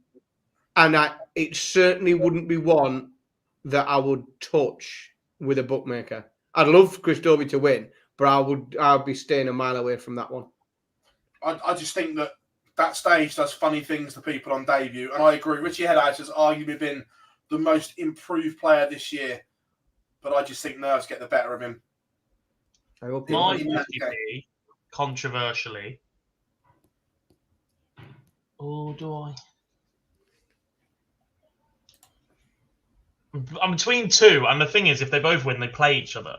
it certainly wouldn't be one that I would touch with a bookmaker. I'd love Chris Dobie to win, but I'd be staying a mile away from that one. I just think that stage does funny things to people on debut, and I agree. Richie Edhouse has arguably been the most improved player this year, but I just think nerves get the better of him. My 50p, controversially. Oh, do I? I'm between two, and the thing is, if they both win, they play each other.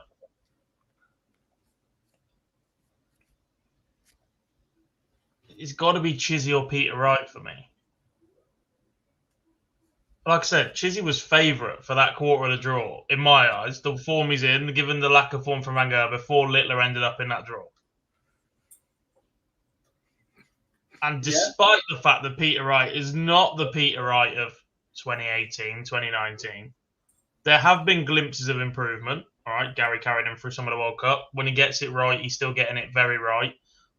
It's got to be Chizzy or Peter Wright for me. Like I said, Chizzy was favourite for that quarter of the draw, in my eyes. The form he's in, given the lack of form from Vanguard before Littler ended up in that draw. And despite the fact that Peter Wright is not the Peter Wright of 2018, 2019, there have been glimpses of improvement. All right, Gary carried him through some of the World Cup. When he gets it right, he's still getting it very right.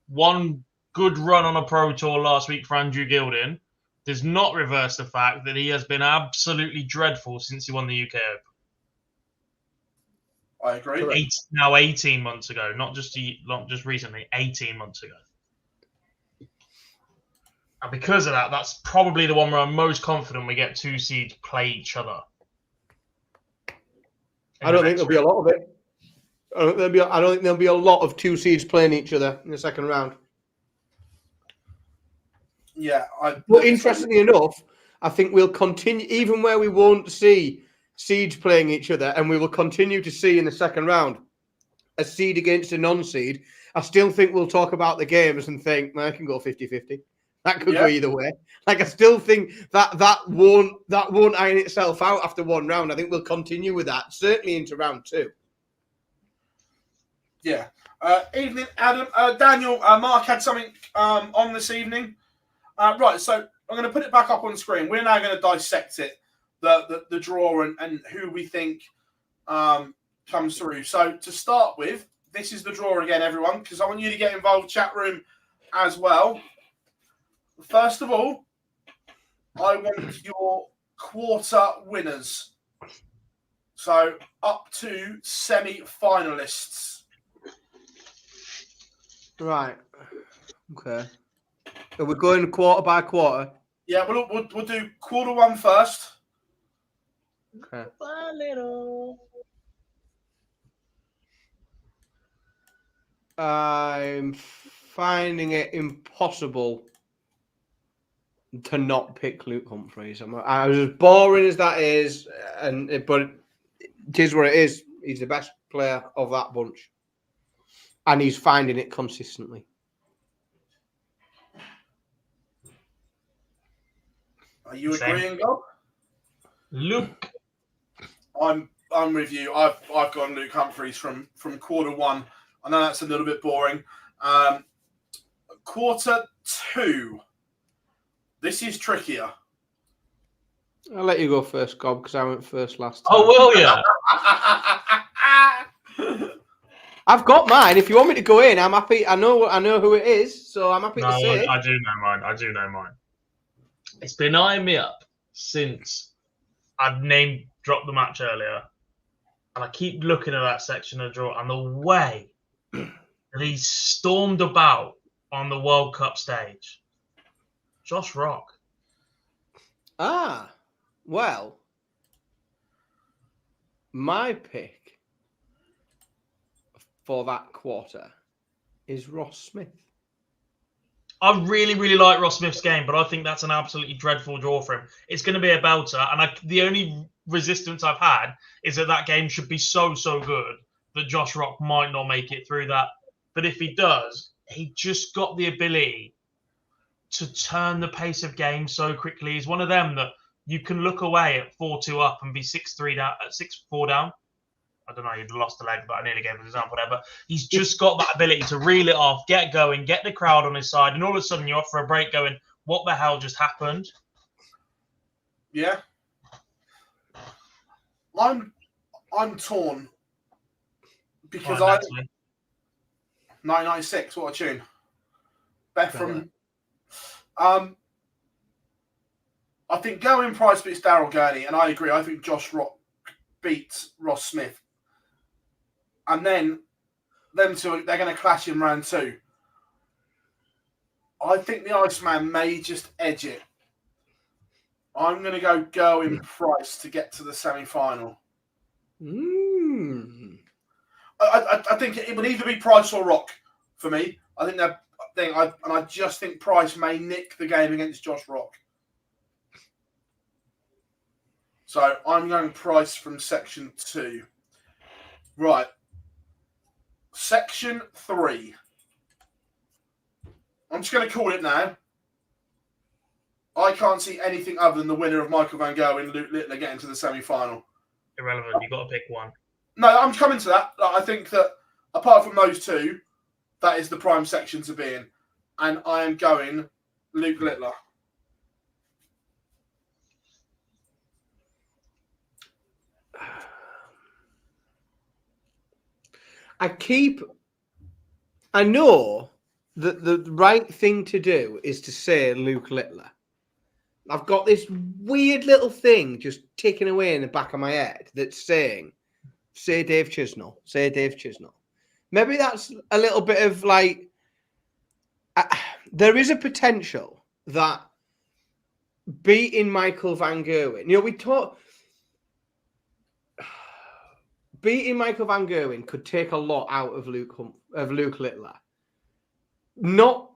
One good run on a Pro Tour last week for Andrew Gilding does not reverse the fact that he has been absolutely dreadful since he won the UK Open. I agree. 18 months ago, not just recently, 18 months ago. And because of that, that's probably the one where I'm most confident we get two seeds play each other. I don't think there'll be a lot of it. I don't think there'll be a lot of two seeds playing each other in the second round. Yeah. But interestingly enough, I think we'll continue, even where we won't see seeds playing each other, and we will continue to see in the second round a seed against a non-seed. I still think we'll talk about the games and think, man, I can go 50-50. That could go either way. Like, I still think that won't iron itself out after one round. I think we'll continue with that, certainly into round two. Yeah. Evening, Adam. Daniel, Mark had something on this evening. Right, so I'm going to put it back up on screen. We're now going to dissect it, the draw and who we think comes through. So to start with, this is the draw again, everyone, because I want you to get involved, chat room as well. First of all, I want your quarter winners. So up to semi-finalists. Right. Okay. Are we going quarter by quarter? Yeah, we'll do quarter one first. Okay. A little. I'm finding it impossible to not pick Luke Humphreys. I was as boring as that is, but it is what it is. He's the best player of that bunch, and he's finding it consistently. Are you agreeing, Bob? Luke. I'm with you. I've gone Luke Humphreys from quarter one. I know that's a little bit boring. Quarter two. This is trickier. I'll let you go first, Gob, because I went first last time. Oh, will you? I've got mine. If you want me to go in, I'm happy. I know who it is, so I'm happy No, to say. I do know mine. It's been eyeing me up since I'd name dropped the match earlier, and I keep looking at that section of draw and the way that he stormed about on the World Cup stage. Josh Rock. Ah, well, my pick for that quarter is Ross Smith. I really, really like Ross Smith's game, but I think that's an absolutely dreadful draw for him. It's going to be a belter, and the only resistance I've had is that game should be so good that Josh Rock might not make it through that. But if he does, he just got the ability to turn the pace of game so quickly. He's one of them that you can look away at 4-2 up and be 6-3 down, 6-4 down. I don't know, you'd lost a leg, but I nearly gave an example there. But he's just got that ability to reel it off, get going, get the crowd on his side, and all of a sudden you're off for a break going, what the hell just happened? Yeah. I'm torn because 1996, what a tune. Beth from I think going price beats Daryl Gurney, and I agree. I think Josh Rock beats Ross Smith. And then them two, they're going to clash in round 2. I think the Iceman may just edge it. I'm going to go in price to get to the semi-final. I think it would either be Price or Rock for me. I just think Price may nick the game against Josh Rock. So I'm going Price from section 2. Right. Section 3. I'm just going to call it now. I can't see anything other than the winner of Michael Van Gogh and Luke Littler getting to the semi-final. Irrelevant. You've got to pick one. No, I'm coming to that. I think that apart from those two, that is the prime section to be in. And I am going Luke Littler. I know that the right thing to do is to say Luke Littler. I've got this weird little thing just ticking away in the back of my head that's saying, say Dave Chisnell, say Dave Chisnell. Maybe that's a little bit of like, there is a potential that beating Michael Van Gerwen, beating Michael Van Gerwen could take a lot out of Luke Littler. Not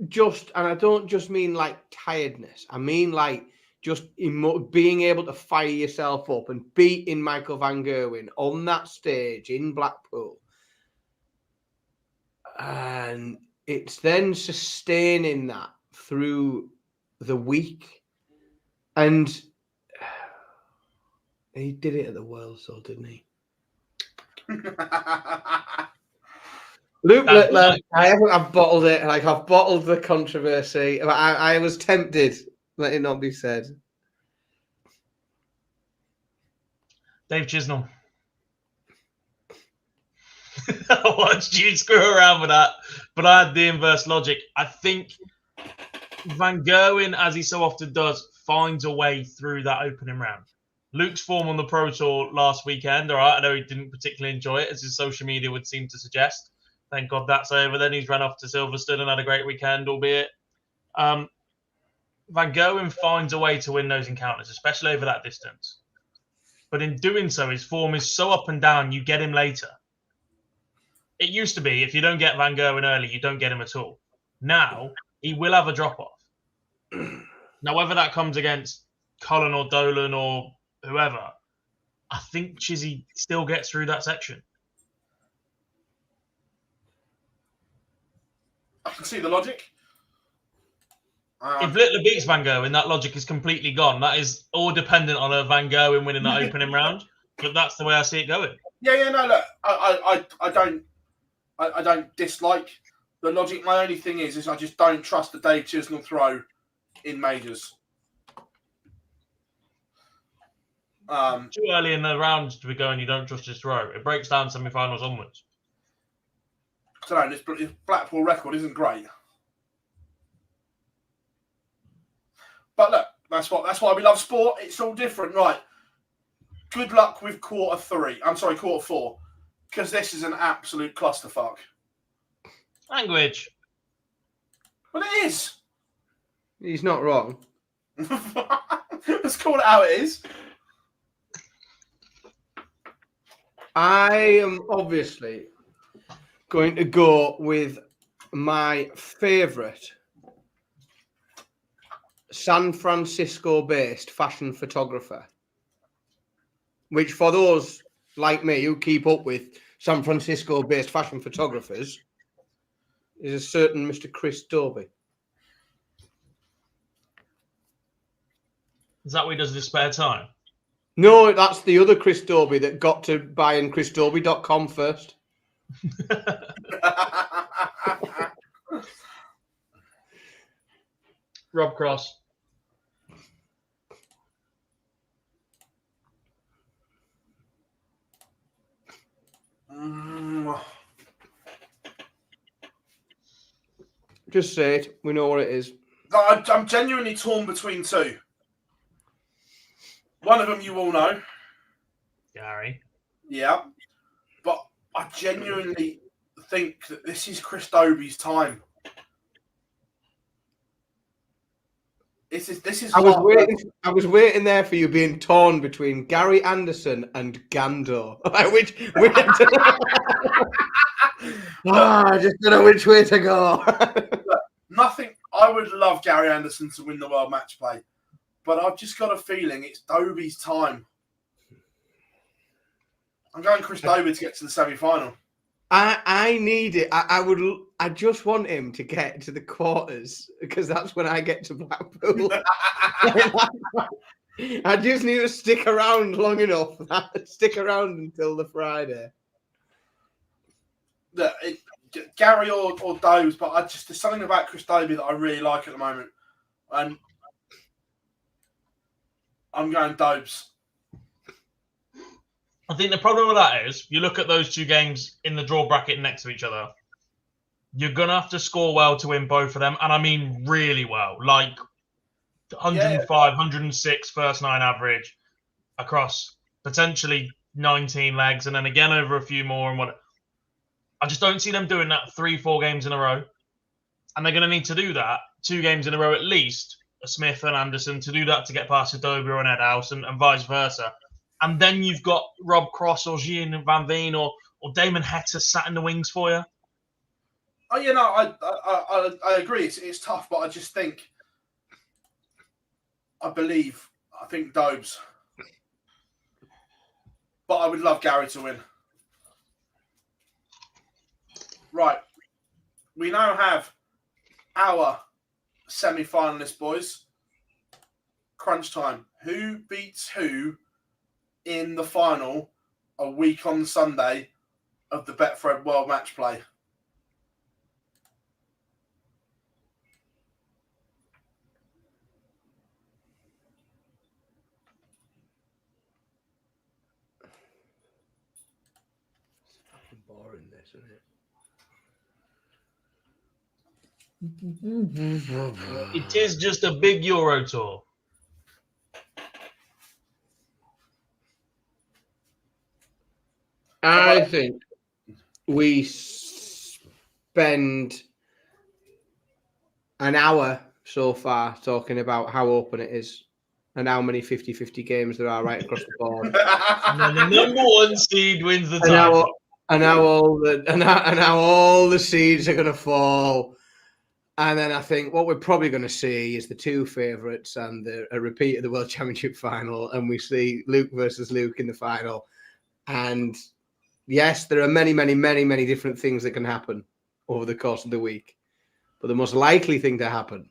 just, and I don't just mean like tiredness. I mean like just being able to fire yourself up and beating Michael Van Gerwen on that stage in Blackpool. And it's then sustaining that through the week. And he did it at the World, so didn't he? Luke Littler, I've bottled it. Like I've bottled the controversy. I was tempted, let it not be said. Dave Chisnell. I watched you screw around with that, but I had the inverse logic. I think Van Gerwen, as he so often does, finds a way through that opening round. Luke's form on the Pro Tour last weekend, all right, I know he didn't particularly enjoy it, as his social media would seem to suggest. Thank God that's over. Then he's run off to Silverstone and had a great weekend, albeit. Van Gerwen finds a way to win those encounters, especially over that distance. But in doing so, his form is so up and down, you get him later. It used to be, if you don't get Van Gerwen early, you don't get him at all. Now, he will have a drop-off. Now, whether that comes against Cullen or Dolan or whoever, I think Chizzy still gets through that section. I can see the logic. If Littler beats Van Gerwen, that logic is completely gone. That is all dependent on a Van Gerwen winning that opening round. But that's the way I see it going. Yeah, no, look, I don't dislike the logic. My only thing is I just don't trust the Dave Chisnell throw in majors. Too early in the round to be going, you don't trust his throw. It breaks down semi-finals onwards. don't know, this Blackpool record isn't great. But look, that's why we love sport. It's all different, right? Good luck with quarter 4, because this is an absolute clusterfuck. Language. Well, it is. He's not wrong. Let's call it how it is. I am obviously going to go with my favourite San Francisco-based fashion photographer, which for those like me who keep up with San Francisco-based fashion photographers is a certain Mr. Chris Dobie. Is that what he does in his spare time? No, that's the other Chris Dobie that got to buying chrisdobie.com first. Rob Cross. Just say it. We know what it is. I'm genuinely torn between two. One of them you all know. Gary. Yeah. But I genuinely think that this is Chris Dobie's time. This is. I was waiting there for you being torn between Gary Anderson and Gando. I just don't know which way to go. Nothing. I would love Gary Anderson to win the World Match Play, but I've just got a feeling it's Dobie's time. I'm going Chris Dobie to get to the semi-final. I need it. I just want him to get to the quarters because that's when I get to Blackpool. I just need to stick around long enough. Stick around until the Friday. Gary or Dobes, but there's something about Chris Dobie that I really like at the moment, and I'm going Dobes. I think the problem with that is you look at those two games in the draw bracket next to each other. You're going to have to score well to win both of them. And I mean really well. Like 105, 106 first 9 average across potentially 19 legs. And then again over a few more. And what I just don't see them doing that 3-4 games in a row. And they're going to need to do that 2 games in a row at least. Smith and Anderson to do that to get past Adobe or an Ed House and vice versa. And then you've got Rob Cross or Gian Van Veen or Damon Hector sat in the wings for you. Oh, you know, I agree. It's tough, but I just think, I think Dobes. But I would love Gary to win. Right. We now have our semi-finalists, boys. Crunch time. Who beats who in the final a week on Sunday of the Betfred World Match Play? It's fucking boring, this, isn't it? It is just a big Euro tour. I think we spend an hour so far talking about how open it is and how many 50-50 games there are right across the board. And then the number 1 seed wins the title. And how all the seeds are going to fall. And then I think what we're probably going to see is the 2 favourites and a repeat of the World Championship final. And we see Luke versus Luke in the final. And yes, there are many, many, many, many different things that can happen over the course of the week. But the most likely thing to happen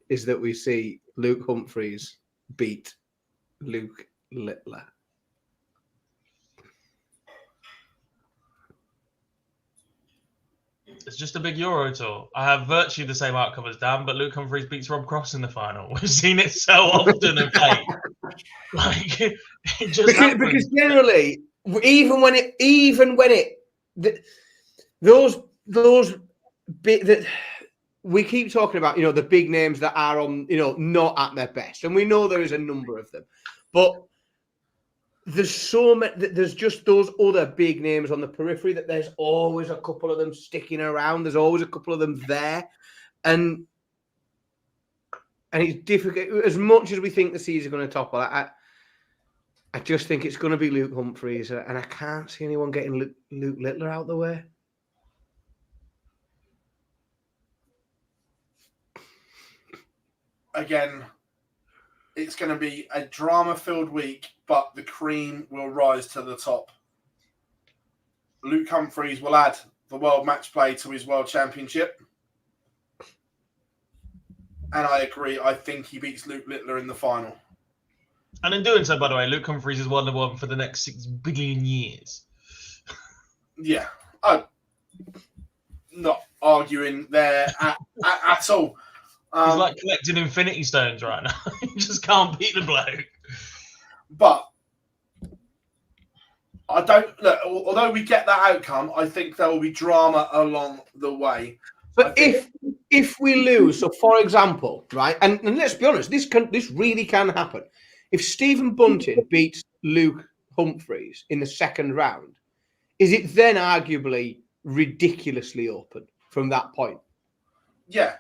is that we see Luke Humphreys beat Luke Littler. It's just a big Euro tour. I have virtually the same outcome as Dan, but Luke Humphreys beats Rob Cross in the final. We've seen it so often of late. Like it just because generally, even when it those that we keep talking about, the big names that are on, not at their best, and we know there is a number of them, but there's so many. There's just those other big names on the periphery that there's always a couple of them sticking around. There's always a couple of them there, and it's difficult. As much as we think the season is going to topple, I just think it's going to be Luke Humphries, and I can't see anyone getting Luke Littler out the way. Again, it's going to be a drama-filled week, but the cream will rise to the top. Luke Humphries will add the World Match Play to his World Championship. And I agree. I think he beats Luke Littler in the final. And in doing so, by the way, Luke Humphries is one for the next 6 billion years. Yeah. I'm not arguing there at all. He's like collecting Infinity Stones right now. You just can't beat the bloke. But I don't look. Although we get that outcome, I think there will be drama along the way. But if we lose, so for example, right, and let's be honest, this really can happen. If Stephen Bunting beats Luke Humphries in the second round, is it then arguably ridiculously open from that point? Yeah.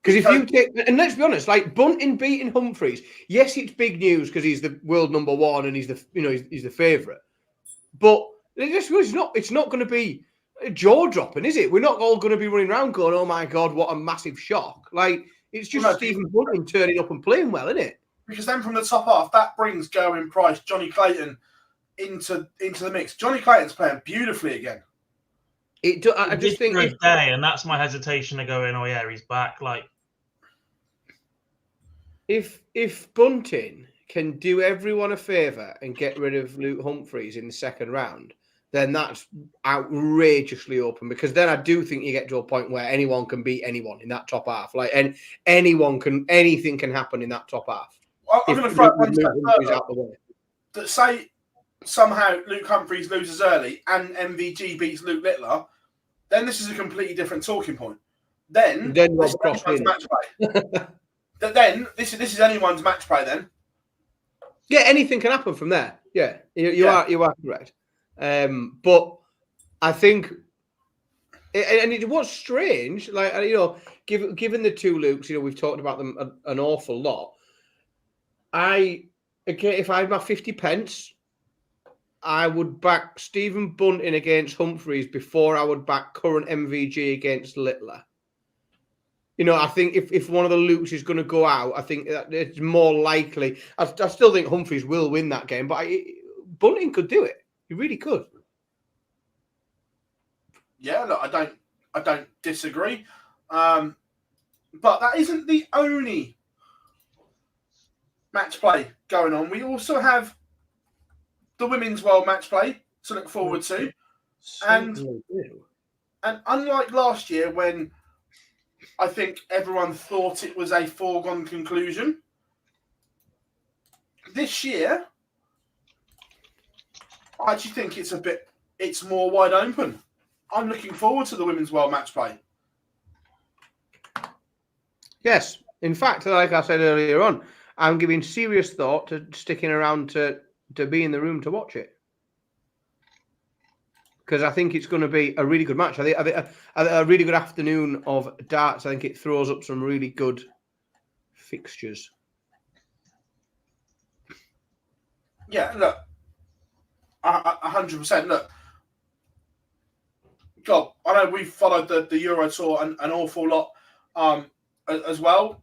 Because if you take, and let's be honest, like Bunting beating Humphries, yes, it's big news because he's the world number one and he's the he's the favourite. But it's not going to be jaw dropping, is it? We're not all going to be running around going, "Oh my God, what a massive shock!" Like it's just Stephen Bunting turning up and playing well, isn't it? Because then from the top half, that brings Gerwyn Price, Johnny Clayton into the mix. Johnny Clayton's playing beautifully again. I just think day, and that's my hesitation to go in. Oh yeah, he's back. Like if Bunting can do everyone a favour and get rid of Luke Humphries in the second round, then that's outrageously open. Because then I do think you get to a point where anyone can beat anyone in that top half. Like, and anything can happen in that top half. Well, I'm going to throw one step further. That say somehow Luke Humphries loses early and MVG beats Luke Littler, then this is a completely different talking point. Then this is anyone's match play. Then this is anyone's match play. Then yeah, anything can happen from there. Yeah, you are correct. But I think, and it was strange. Like given the two Lukes, we've talked about them an awful lot. If I had my 50 pence, I would back Stephen Bunting against Humphries before I would back current MVG against Littler. I think if one of the Lukes is going to go out, I think it's more likely. I still think Humphries will win that game, but Bunting could do it. He really could. Yeah, look, I don't disagree. But that isn't the only match play going on. We also have the Women's World Match Play to look forward to. And unlike last year when I think everyone thought it was a foregone conclusion, this year I actually think it's more wide open. I'm looking forward to the Women's World Match Play. Yes. In fact, like I said earlier on, I'm giving serious thought to sticking around to be in the room to watch it. Because I think it's going to be a really good match. I think a really good afternoon of darts. I think it throws up some really good fixtures. Yeah, look, 100%. Look, God, I know we've followed the Euro Tour an awful lot as well.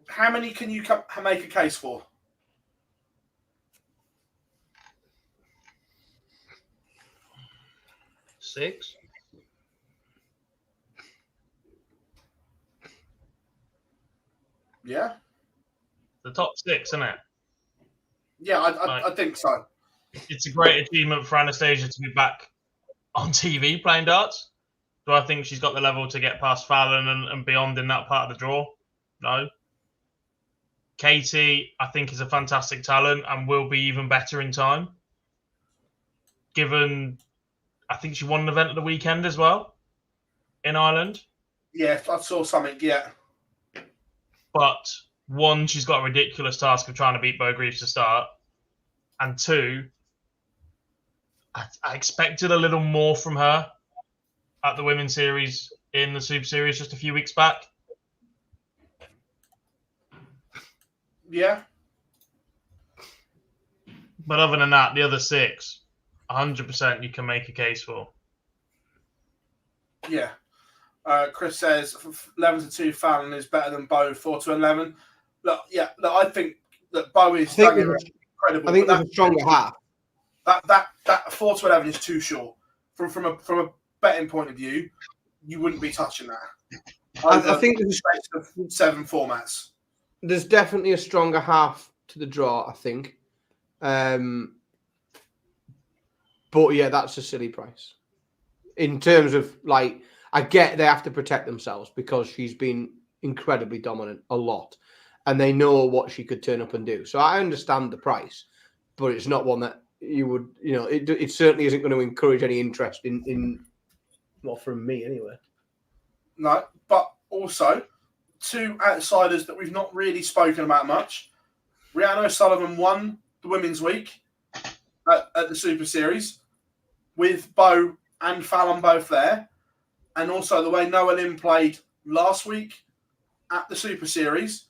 How many can you make a case for? Six. Yeah. The top six, isn't it? Yeah, I think so. It's a great achievement for Anastasia to be back on TV playing darts. Do I think she's got the level to get past Fallon and beyond in that part of the draw? No. Katie, I think, is a fantastic talent and will be even better in time. Given I think she won an event at the weekend as well in Ireland. Yeah, I saw something. Yeah, But one, she's got a ridiculous task of trying to beat Bo Greaves to start, and two, I expected a little more from her at the Women's Series in the Super Series just a few weeks back. Yeah. But other than that, the other 6, 100% you can make a case for. Yeah. Chris says 11-2 Fallon is better than Bo 4-11. Look, I think that Bo is incredible. I think there's a stronger half. That 4-11 is too short. From a betting point of view, you wouldn't be touching that. I think there's 7 formats. There's definitely a stronger half to the draw, I think. But yeah, that's a silly price. In terms of, like, I get they have to protect themselves because she's been incredibly dominant a lot. And they know what she could turn up and do. So I understand the price, but it's not one that you would, it certainly isn't going to encourage any interest in well, from me anyway. No, but also 2 outsiders that we've not really spoken about much. Rhiannon O'Sullivan won the Women's Week at the Super Series with Bo and Fallon both there. And also the way Noah Lynn played last week at the Super Series,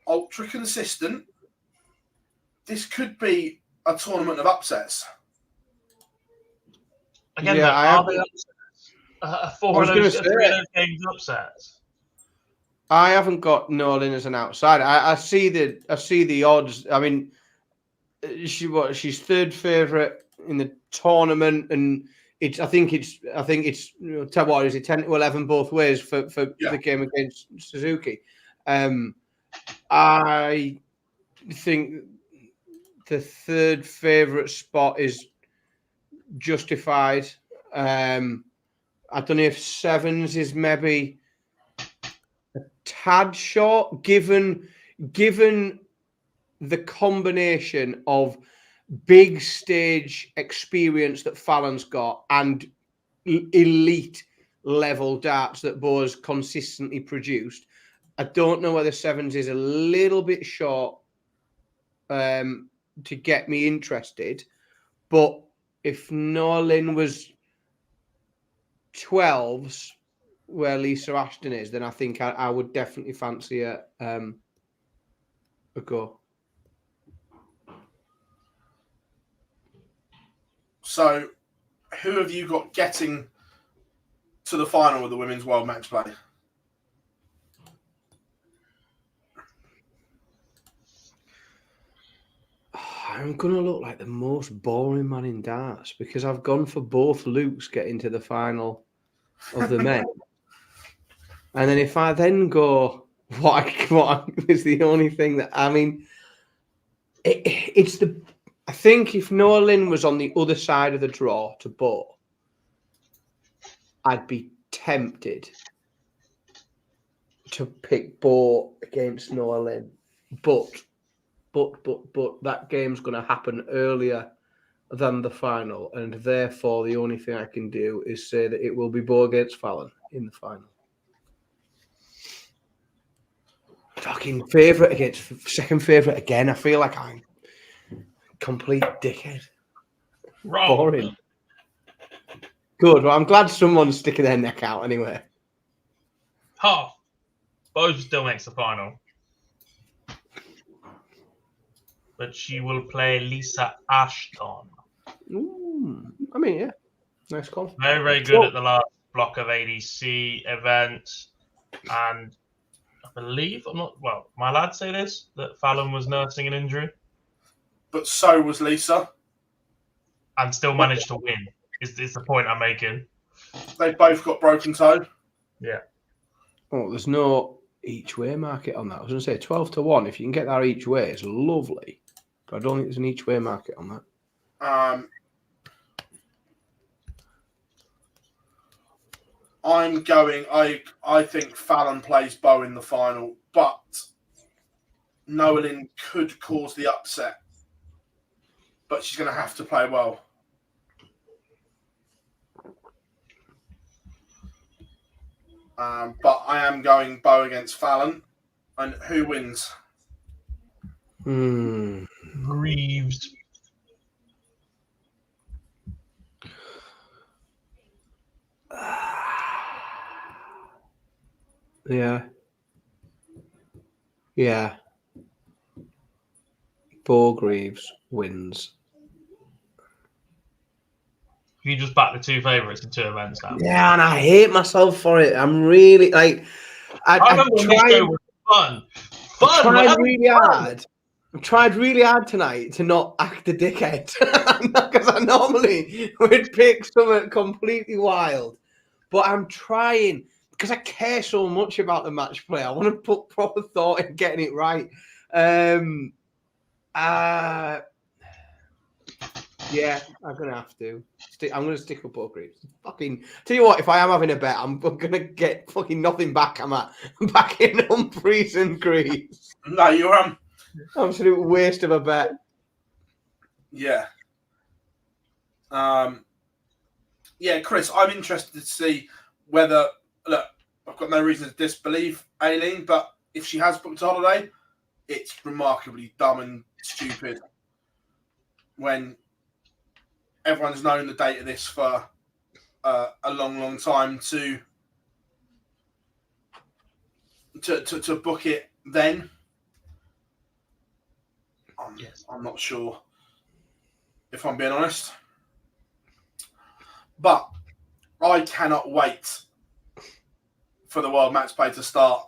ultra consistent. This could be a tournament of upsets. Again, yeah, are they upsets? 3 of those games upsets. I haven't got Nolan as an outsider. I see the odds. I mean, she's third favorite in the tournament, and I think it's what is it, 10-11 both ways for the game against Suzuki. I think the third favorite spot is justified. I don't know if 7s is maybe a tad short, given the combination of big stage experience that Fallon's got and elite level darts that Bo's consistently produced. I don't know whether 7s is a little bit short to get me interested, but if Nolan was 12s where Lisa Ashton is, then I think I would definitely fancy a go. So, who have you got getting to the final of the Women's World Matchplay? I'm going to look like the most boring man in darts because I've gone for both Lukes getting to the final of the men. And then if I then go, what is the only thing that, I mean, I think if Noah Lynn was on the other side of the draw to Bo, I'd be tempted to pick Bo against Noah Lynn. But that game's going to happen earlier than the final, and therefore the only thing I can do is say that it will be Bo against Fallon in the final. Fucking favourite against second favourite again. I feel like I'm complete dickhead. Wrong. Boring. Good. Well, I'm glad someone's sticking their neck out anyway. Half. Bo still makes the final. But she will play Lisa Ashton. Ooh, I mean, yeah. Nice call. Very, very good at the last block of ADC events. And I believe, my lads say this, that Fallon was nursing an injury. But so was Lisa. And still managed to win, is the point I'm making. They both got broken toe. Yeah. Oh, there's no each way market on that. I was going to say 12-1. If you can get that each way, it's lovely. But I don't think there's an each way market on that. I'm going. I think Fallon plays Bo in the final, but Nolan could cause the upset. But she's going to have to play well. But I am going Bo against Fallon. And who wins? Greaves. Yeah. Bo Greaves wins. You just back the two favourites in two events now. Yeah, and I hate myself for it. I'm really like. I remember when this show was fun. I tried really hard tonight to not act a dickhead because I normally would pick something completely wild, but I'm trying because I care so much about the match play. I want to put proper thought in getting it right. Yeah, I'm gonna have to. I'm gonna stick with Bo Greaves. Fucking tell you what, if I am having a bet, I'm gonna get fucking nothing back. I'm back in Humphreys and Greaves. No, you're absolute waste of a bet. Yeah. Yeah, Chris, I'm interested to see whether look, I've got no reason to disbelieve Aileen, but if she has booked a holiday, it's remarkably dumb and stupid when everyone's known the date of this for a long time to book it then. I'm not sure, if I'm being honest. But I cannot wait for the World Matchplay to start.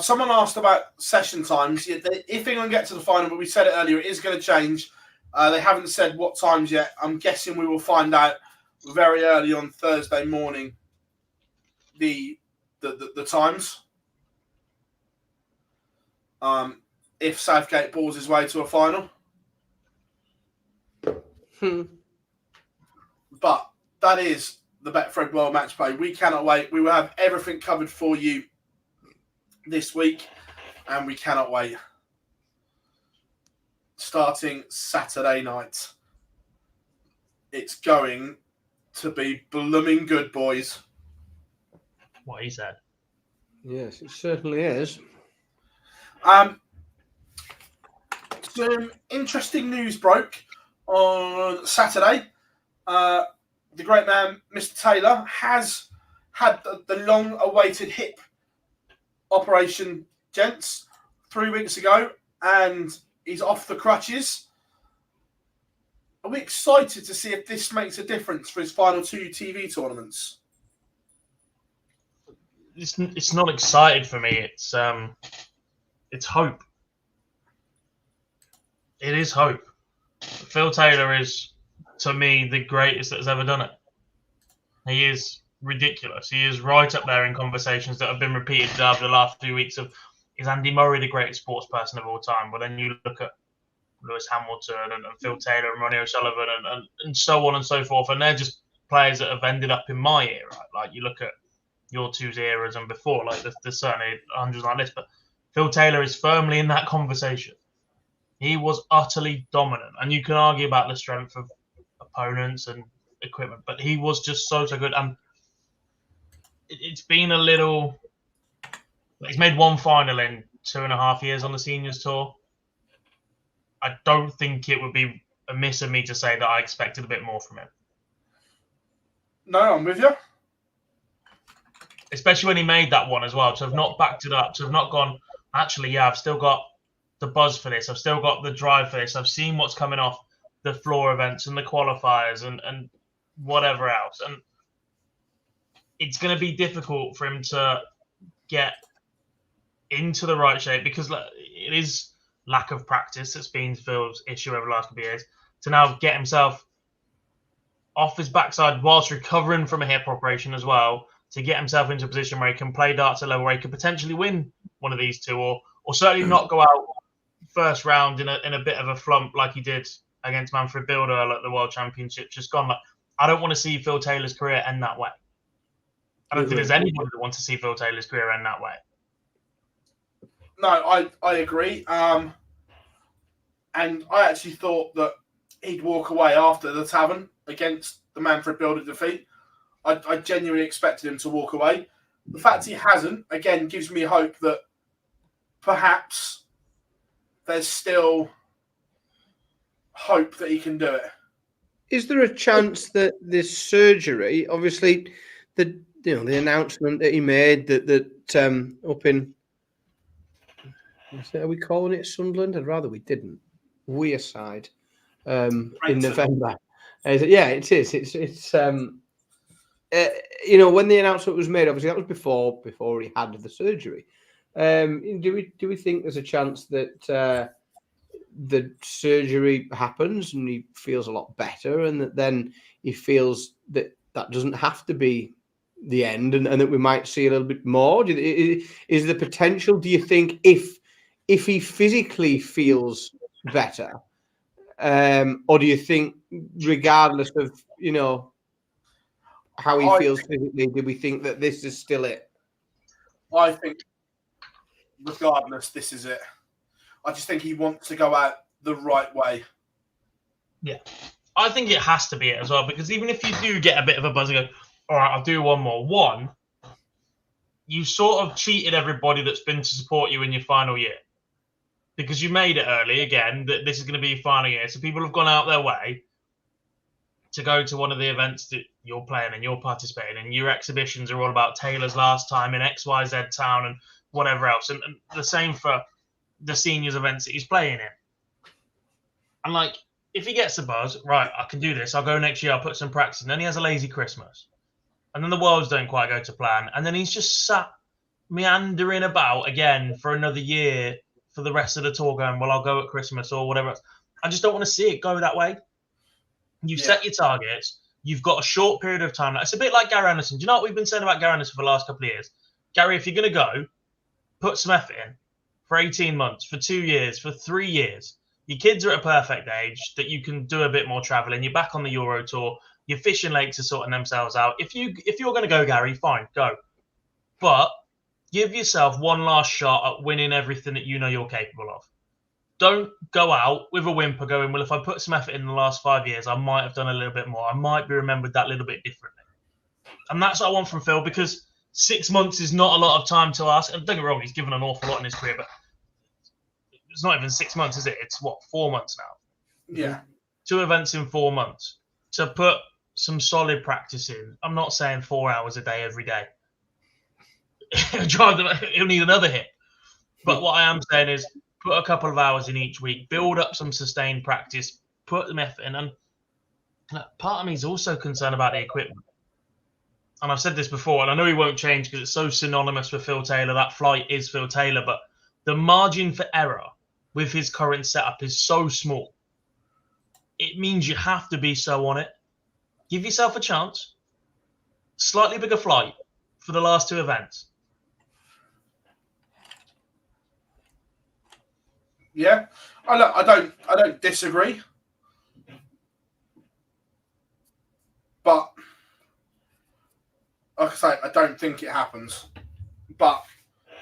Someone asked about session times. If England get to the final, but we said it earlier, it is going to change. They haven't said what times yet. I'm guessing we will find out very early on Thursday morning the times. If Southgate balls his way to a final. But that is the Betfred World Matchplay. We cannot wait. We will have everything covered for you this week, and we cannot wait. Starting Saturday night. It's going to be blooming good, boys. What he said. Yes, it certainly is. Some interesting news broke on Saturday. The great man, Mr. Taylor, has had the long-awaited hip operation, gents, 3 weeks ago, and he's off the crutches. Are we excited to see if this makes a difference for his final two TV tournaments? It's not excited for me. It's hope. It is hope. Phil Taylor is, to me, the greatest that has ever done it. He is ridiculous. He is right up there in conversations that have been repeated over the last few weeks of, is Andy Murray the greatest sports person of all time? But then you look at Lewis Hamilton and Phil Taylor and Ronnie O'Sullivan and so on and so forth, and they're just players that have ended up in my era. Like you look at your two's eras and before, like there's certainly hundreds like this, but Phil Taylor is firmly in that conversation. He was utterly dominant, and you can argue about the strength of opponents and equipment, but he was just so good. And it's been a little. He's made one final in 2.5 years on the seniors tour. I don't think it would be amiss of me to say that I expected a bit more from him. No, I'm with you. Especially when he made that one as well, to have not backed it up, to have not gone, actually, yeah, I've still got the buzz for this. I've still got the drive for this. I've seen what's coming off the floor events and the qualifiers and whatever else. And it's going to be difficult for him to get into the right shape because it is lack of practice that's been Phil's issue over the last couple of years. To now get himself off his backside whilst recovering from a hip operation as well, to get himself into a position where he can play darts at a level where he could potentially win one of these two, or certainly not go out first round in a bit of a flump like he did against Manfred Bilder at the World Championship. Just gone. Like, I don't want to see Phil Taylor's career end that way. I don't think there's anyone that wants to see Phil Taylor's career end that way. No, I agree. And I actually thought that he'd walk away after the Tavern against the Manfred Bilder defeat. I genuinely expected him to walk away. The fact he hasn't, again, gives me hope that perhaps there's still hope that he can do it. Is there a chance that this surgery, obviously, the announcement that he made that up in, are we calling it Sunderland? I'd rather we didn't. Wearside, in November. Yeah, it is. It's when the announcement was made, obviously that was before he had the surgery. Do we think there's a chance that the surgery happens and he feels a lot better, and that then he feels that doesn't have to be the end, and that we might see a little bit more? Is the potential? Do you think if he physically feels better, or do you think regardless of how he feels physically, do we think that this is still it? I think regardless, this is it. I just think he wants to go out the right way. Yeah. I think it has to be it as well, because even if you do get a bit of a buzz and go, all right, I'll do one more. One, you sort of cheated everybody that's been to support you in your final year, because you made it early again that this is going to be your final year. So people have gone out their way to go to one of the events that you're playing and you're participating in. Your exhibitions are all about Taylor's last time in XYZ town and whatever else. And the same for the seniors events that he's playing in. And like, if he gets the buzz, right, I can do this. I'll go next year. I'll put some practice. And then he has a lazy Christmas. And then the worlds don't quite go to plan. And then he's just sat meandering about again for another year for the rest of the tour going, well, I'll go at Christmas or whatever. I just don't want to see it go that way. You've set your targets. You've got a short period of time. It's a bit like Gary Anderson. Do you know what we've been saying about Gary Anderson for the last couple of years? Gary, if you're going to go, put some effort in for 18 months, for 2 years, for 3 years. Your kids are at a perfect age that you can do a bit more traveling. You're back on the Euro Tour. Your fishing lakes are sorting themselves out. If you're going to go, Gary, fine, go. But give yourself one last shot at winning everything that you know you're capable of. Don't go out with a whimper going, well, if I put some effort in the last 5 years, I might have done a little bit more. I might be remembered that little bit differently. And that's what I want from Phil, because 6 months is not a lot of time to ask. And don't get me wrong, he's given an awful lot in his career, but it's not even 6 months, is it? It's 4 months now. Yeah. 2 events in 4 months to put some solid practice in. I'm not saying 4 hours a day every day. He'll need another hit. But what I am saying is put a couple of hours in each week, build up some sustained practice, put them effort in. And part of me is also concerned about the equipment. And I've said this before, and I know he won't change because it's so synonymous with Phil Taylor. That flight is Phil Taylor, but the margin for error with his current setup is so small. It means you have to be so on it. Give yourself a chance. Slightly bigger flight for the last 2 events. Yeah, I don't disagree, but like I say, I don't think it happens. But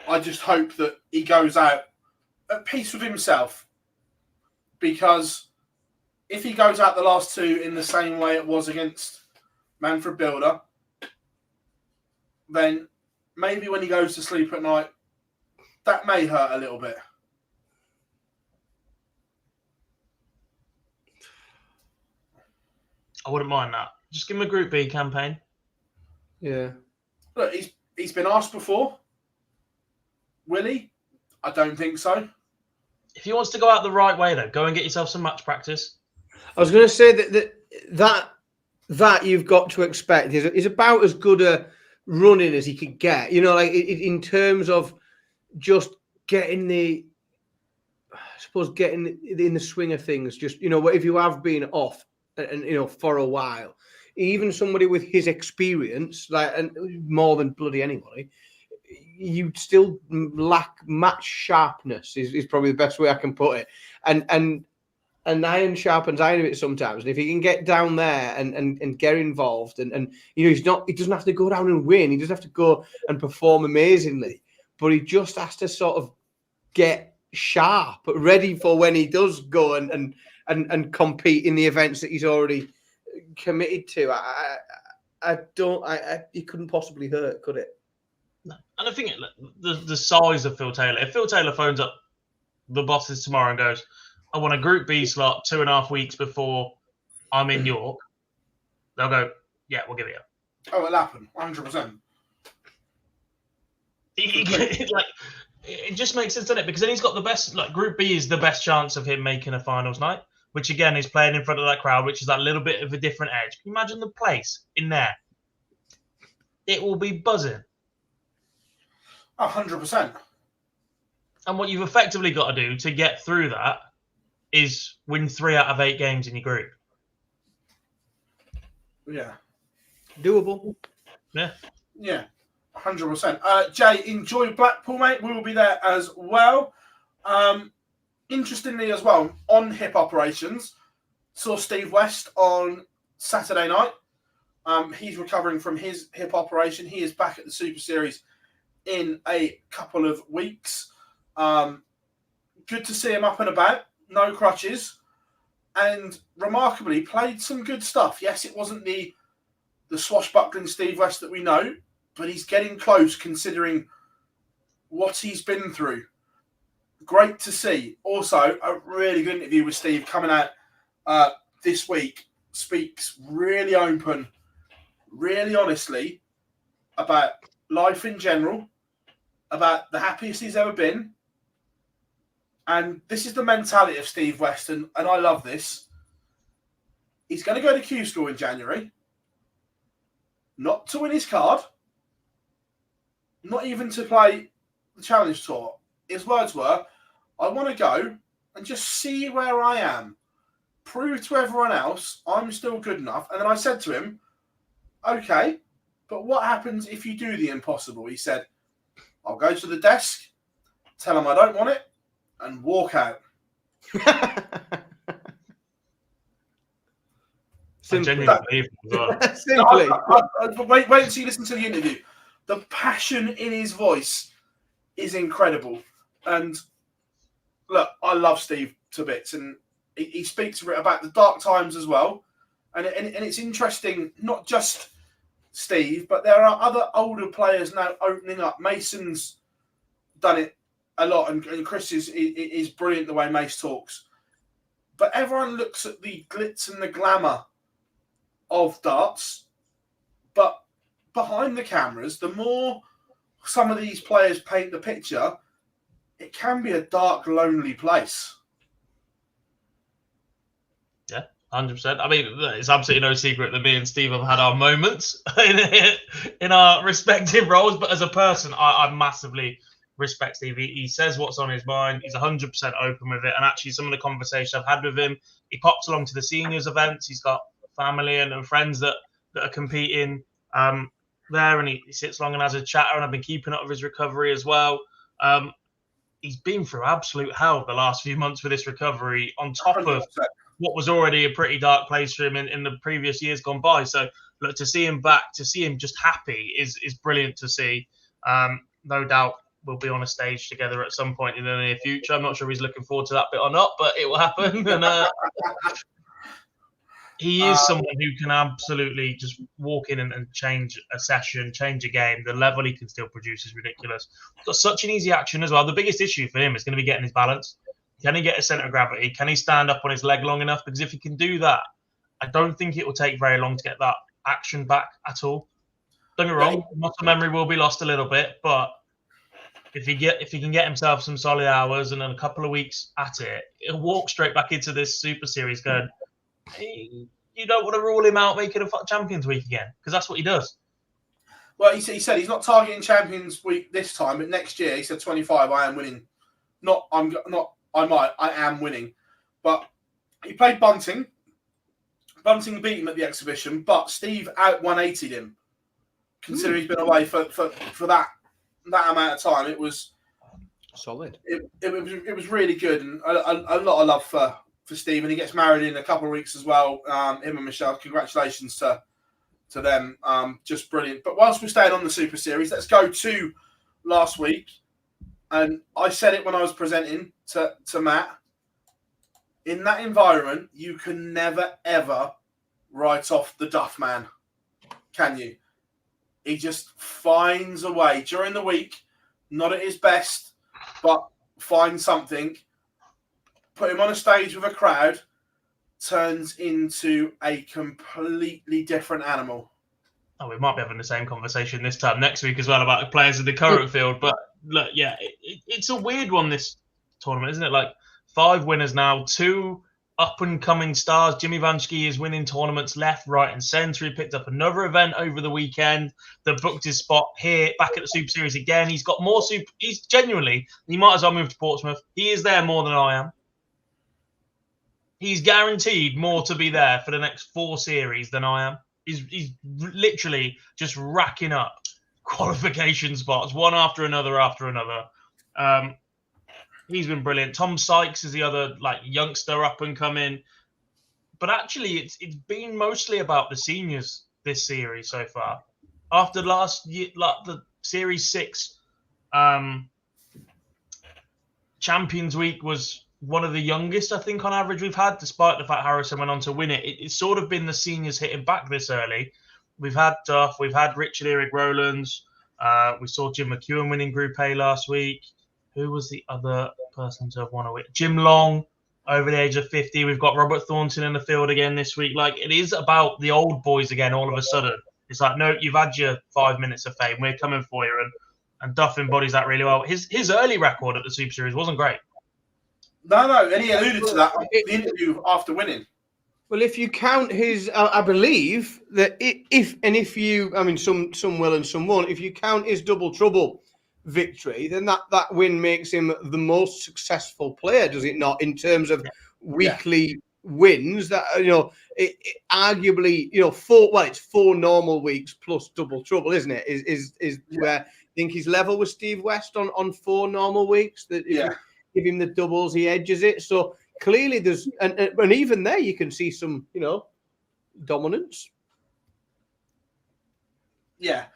I just hope that he goes out at peace with himself, because if he goes out the last 2 in the same way it was against Manfred Builder, then maybe when he goes to sleep at night, that may hurt a little bit. I wouldn't mind that. Just give him a Group B campaign. Yeah. Look, he's been asked before. Will he? I don't think so. If he wants to go out the right way, though, go and get yourself some match practice. I was going to say that you've got to expect is about as good a running as he could get. You know, like in terms of just getting in the swing of things. Just, you know, if you have been off and you know, for a while, even somebody with his experience, like, and more than bloody anybody, you still lack match sharpness is probably the best way I can put it. And iron sharpens iron a bit sometimes. And if he can get down there and get involved and you know, he doesn't have to go down and win. He doesn't have to go and perform amazingly, but he just has to sort of get sharp, ready for when he does go and compete in the events that he's already committed to. He couldn't possibly hurt, could it? No. And I think the size of Phil Taylor. If Phil Taylor phones up the bosses tomorrow and goes, "I want a Group B slot 2.5 weeks before I'm in York," they'll go, "Yeah, we'll give it up." Oh, it'll happen, 100%. It just makes sense, doesn't it? Because then he's got the best. Like Group B is the best chance of him making a finals night, which again is playing in front of that crowd, which is that little bit of a different edge. Can you imagine the place in there? It will be buzzing. 100%. And what you've effectively got to do to get through that is win 3 out of 8 games in your group. Yeah. Doable. Yeah. Yeah. 100%. Jay, enjoy Blackpool, mate. We will be there as well. Interestingly, as well, on hip operations, saw Steve West on Saturday night. He's recovering from his hip operation. He is back at the Super Series in a couple of weeks. Good to see him up and about. No crutches. And remarkably, played some good stuff. Yes, it wasn't the swashbuckling Steve West that we know, but he's getting close considering what he's been through. Great to see. Also, a really good interview with Steve coming out this week. Speaks really open, really honestly about life in general, about the happiest he's ever been. And this is the mentality of Steve West, and I love this. He's going to go to Q School in January, not to win his card, not even to play the Challenge Tour. His words were, "I want to go and just see where I am, prove to everyone else I'm still good enough." And then I said to him, "Okay, but what happens if you do the impossible?" He said, "I'll go to the desk, tell them I don't want it, and walk out." Simply. Wait until you listen to the interview. The passion in his voice is incredible. And look, I love Steve to bits, and he speaks about the dark times as well. And it's interesting, not just Steve, but there are other older players now opening up. Mason's done it a lot, and Chris is brilliant the way Mace talks. But everyone looks at the glitz and the glamour of darts. But behind the cameras, the more some of these players paint the picture, it can be a dark, lonely place. Yeah, 100%. I mean, it's absolutely no secret that me and Steve have had our moments in our respective roles. But as a person, I massively respect Steve. He says what's on his mind. He's 100% open with it. And actually, some of the conversations I've had with him, he pops along to the seniors events. He's got family and friends that are competing there, and he sits along and has a chatter. And I've been keeping up with his recovery as well. He's been through absolute hell the last few months with this recovery, on top 100%. Of what was already a pretty dark place for him in the previous years gone by. So, look, to see him back, to see him just happy is brilliant to see. No doubt we'll be on a stage together at some point in the near future. I'm not sure he's looking forward to that bit or not, but it will happen. And he is someone who can absolutely just walk in and change a session, change a game. The level he can still produce is ridiculous. He's got such an easy action as well. The biggest issue for him is going to be getting his balance. Can he get a centre of gravity? Can he stand up on his leg long enough? Because if he can do that, I don't think it will take very long to get that action back at all. Don't get me wrong, muscle memory will be lost a little bit, but if he can get himself some solid hours and then a couple of weeks at it, he'll walk straight back into this Super Series going, "Hey, you don't want to rule him out making a Champions Week again," because that's what he does. Well, he said he's not targeting Champions Week this time, but next year he said 25. I am winning. I am winning. But he played Bunting. Bunting beat him at the exhibition, but Steve out 180'd him. Considering he's been away for that amount of time, it was solid. It was really good, and a lot of love for Steve. And he gets married in a couple of weeks as well. Him and Michelle, congratulations to them. Just brilliant. But whilst we're staying on the Super Series, let's go to last week. And I said it when I was presenting to Matt. In that environment, you can never, ever write off the Duff man, can you? he just finds a way during the week, not at his best, but find something, put him on a stage with a crowd, turns into a completely different animal. Oh, we might be having the same conversation this time next week as well about the players in the current field. But look, yeah, it's a weird one, this tournament, isn't it? Like 5 winners now, 2 up-and-coming stars. Jimmy Vanschke is winning tournaments left, right, and centre. He picked up another event over the weekend that booked his spot here, back at the Super Series again. He's got more super. He's genuinely, he might as well move to Portsmouth. He is there more than I am. He's guaranteed more to be there for the next 4 series than I am. He's literally just racking up qualification spots, one after another after another. He's been brilliant. Tom Sykes is the other youngster up and coming. But actually, it's been mostly about the seniors this series so far. After last year, the Series 6 Champions Week was one of the youngest, I think, on average we've had, despite the fact Harrison went on to win it. It's sort of been the seniors hitting back this early. We've had Duff, we've had Richard Eric Rowlands. We saw Jim McEwen winning Group A last week. Who was the other person to have won a week? Jim Long, over the age of 50. We've got Robert Thornton in the field again this week. It is about the old boys again all of a sudden. It's like, no, you've had your 5 minutes of fame. We're coming for you. And Duff embodies that really well. His early record at the Super Series wasn't great. No, and he alluded to that in the interview after winning. Well, if you count his, I believe that if you, I mean, some will and some won't. If you count his double trouble victory, then that win makes him the most successful player, does it not? In terms of weekly wins, that arguably, 4. It's 4 normal weeks plus double trouble, isn't it? Is where I think he's level with Steve West on 4 normal weeks. That give him the doubles, he edges it. So clearly there's, and even there you can see some, dominance. Yeah,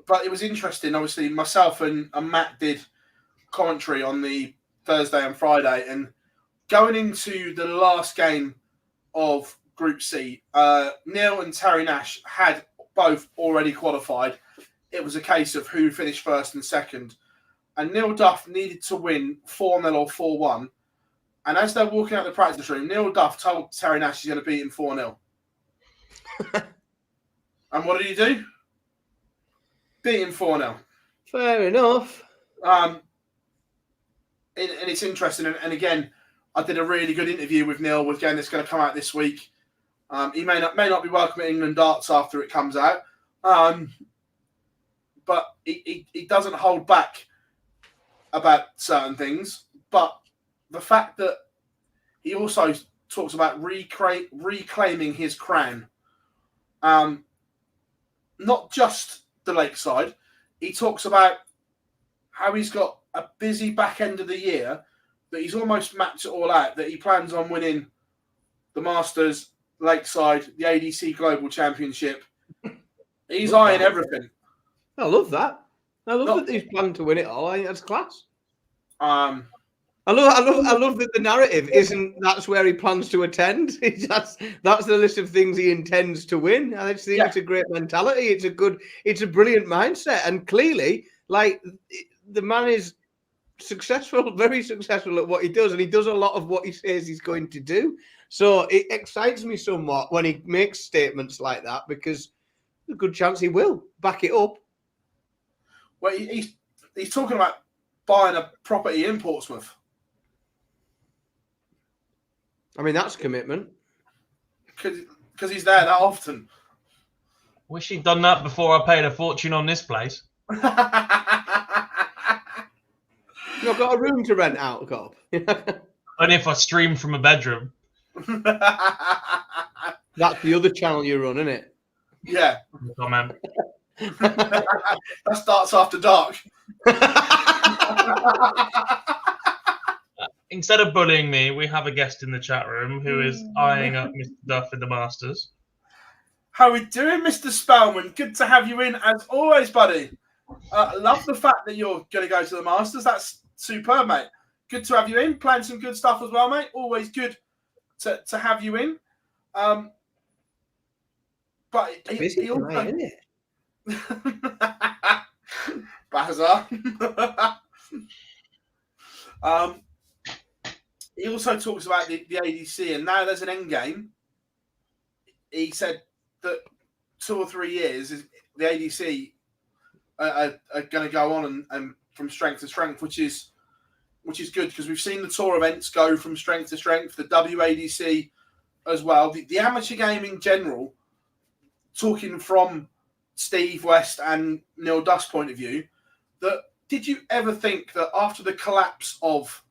but it was interesting. Obviously, myself and Matt did commentary on the Thursday and Friday, and going into the last game of Group C, Neil and Terry Nash had both already qualified. It was a case of who finished first and second. And Neil Duff needed to win 4-0 or 4-1. And as they're walking out the practice room, Neil Duff told Terry Nash he's going to beat him 4-0. And what did he do? Beat him 4-0. Fair enough. And it's interesting. And again, I did a really good interview with Neil with game that's going to come out this week. He may not be welcome at England Darts after it comes out. But he doesn't hold back about certain things, but the fact that he also talks about reclaiming his crown, not just the Lakeside. He talks about how he's got a busy back end of the year, that he's almost mapped it all out, that he plans on winning the Masters, Lakeside, the ADC Global Championship. He's eyeing everything. I love that. I love that he's planning to win it all. I think that's class. I love that the narrative isn't that's where he plans to attend. That's the list of things he intends to win. I just think it's a great mentality. It's a brilliant mindset, and clearly, the man is successful, very successful at what he does, and he does a lot of what he says he's going to do. So it excites me somewhat when he makes statements like that, because there's a good chance he will back it up. Well, he's talking about buying a property in Portsmouth. I mean, that's commitment. Because he's there that often. Wish he'd done that before I paid a fortune on this place. You've got a room to rent out, Cobb. Only if I stream from a bedroom. That's the other channel you run, isn't it? Yeah. Oh, man. That starts after dark. Instead of bullying me, we have a guest in the chat room who is eyeing up Mr. Duff in the Masters. How are we doing, Mr. Spellman? Good to have you in as always, buddy. Love the fact that you're going to go to the Masters. That's superb, mate. Good to have you in. Playing some good stuff as well, mate. Always good to have you in. But busy tonight, isn't it? Bazar. He also talks about the ADC, and now there's an end game. He said that 2 or 3 years is the ADC are going to go on and from strength to strength, which is good because we've seen the tour events go from strength to strength, the WADC as well, the amateur game in general. Talking from Steve West and Neil Duff's point of view, that did you ever think that after the collapse of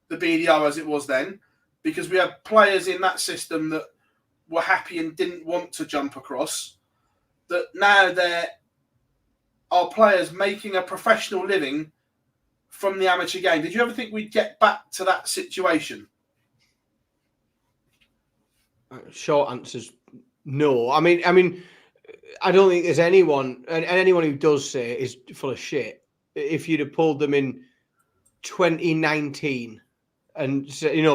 the BDO as it was then, because we had players in that system that were happy and didn't want to jump across, that now there are players making a professional living from the amateur game? Did you ever think we'd get back to that situation? Short answer's no. I mean, I don't think there's anyone, and anyone who does say it is full of shit. If you'd have pulled them in 2019, and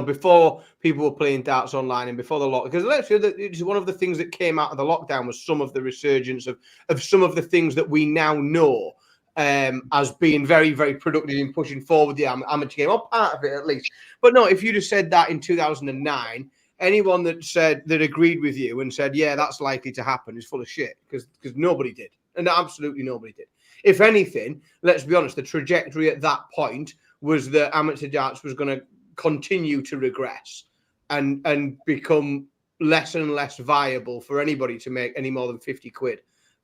before people were playing darts online and before the lockdown, because it's one of the things that came out of the lockdown was some of the resurgence of some of the things that we now know as being very, very productive in pushing forward the amateur game, or part of it at least. But no, if you'd have said that in 2009. Anyone that agreed with you and said, yeah, that's likely to happen is full of shit because nobody did. And absolutely nobody did. If anything, let's be honest, the trajectory at that point was that amateur darts was going to continue to regress and become less and less viable for anybody to make any more than 50 quid.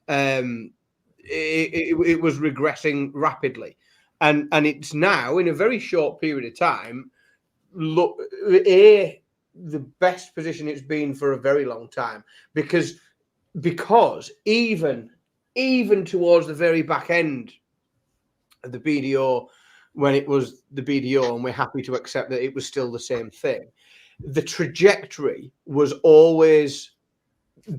It was regressing rapidly. And it's now, in a very short period of time, the best position it's been for a very long time, because even towards the very back end of the BDO, when it was the BDO, and we're happy to accept that it was still the same thing, the trajectory was always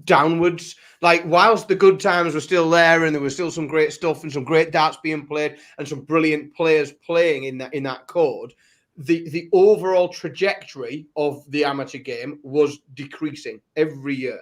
downwards. Like, whilst the good times were still there and there was still some great stuff and some great darts being played and some brilliant players playing in that code, the overall trajectory of the amateur game was decreasing every year.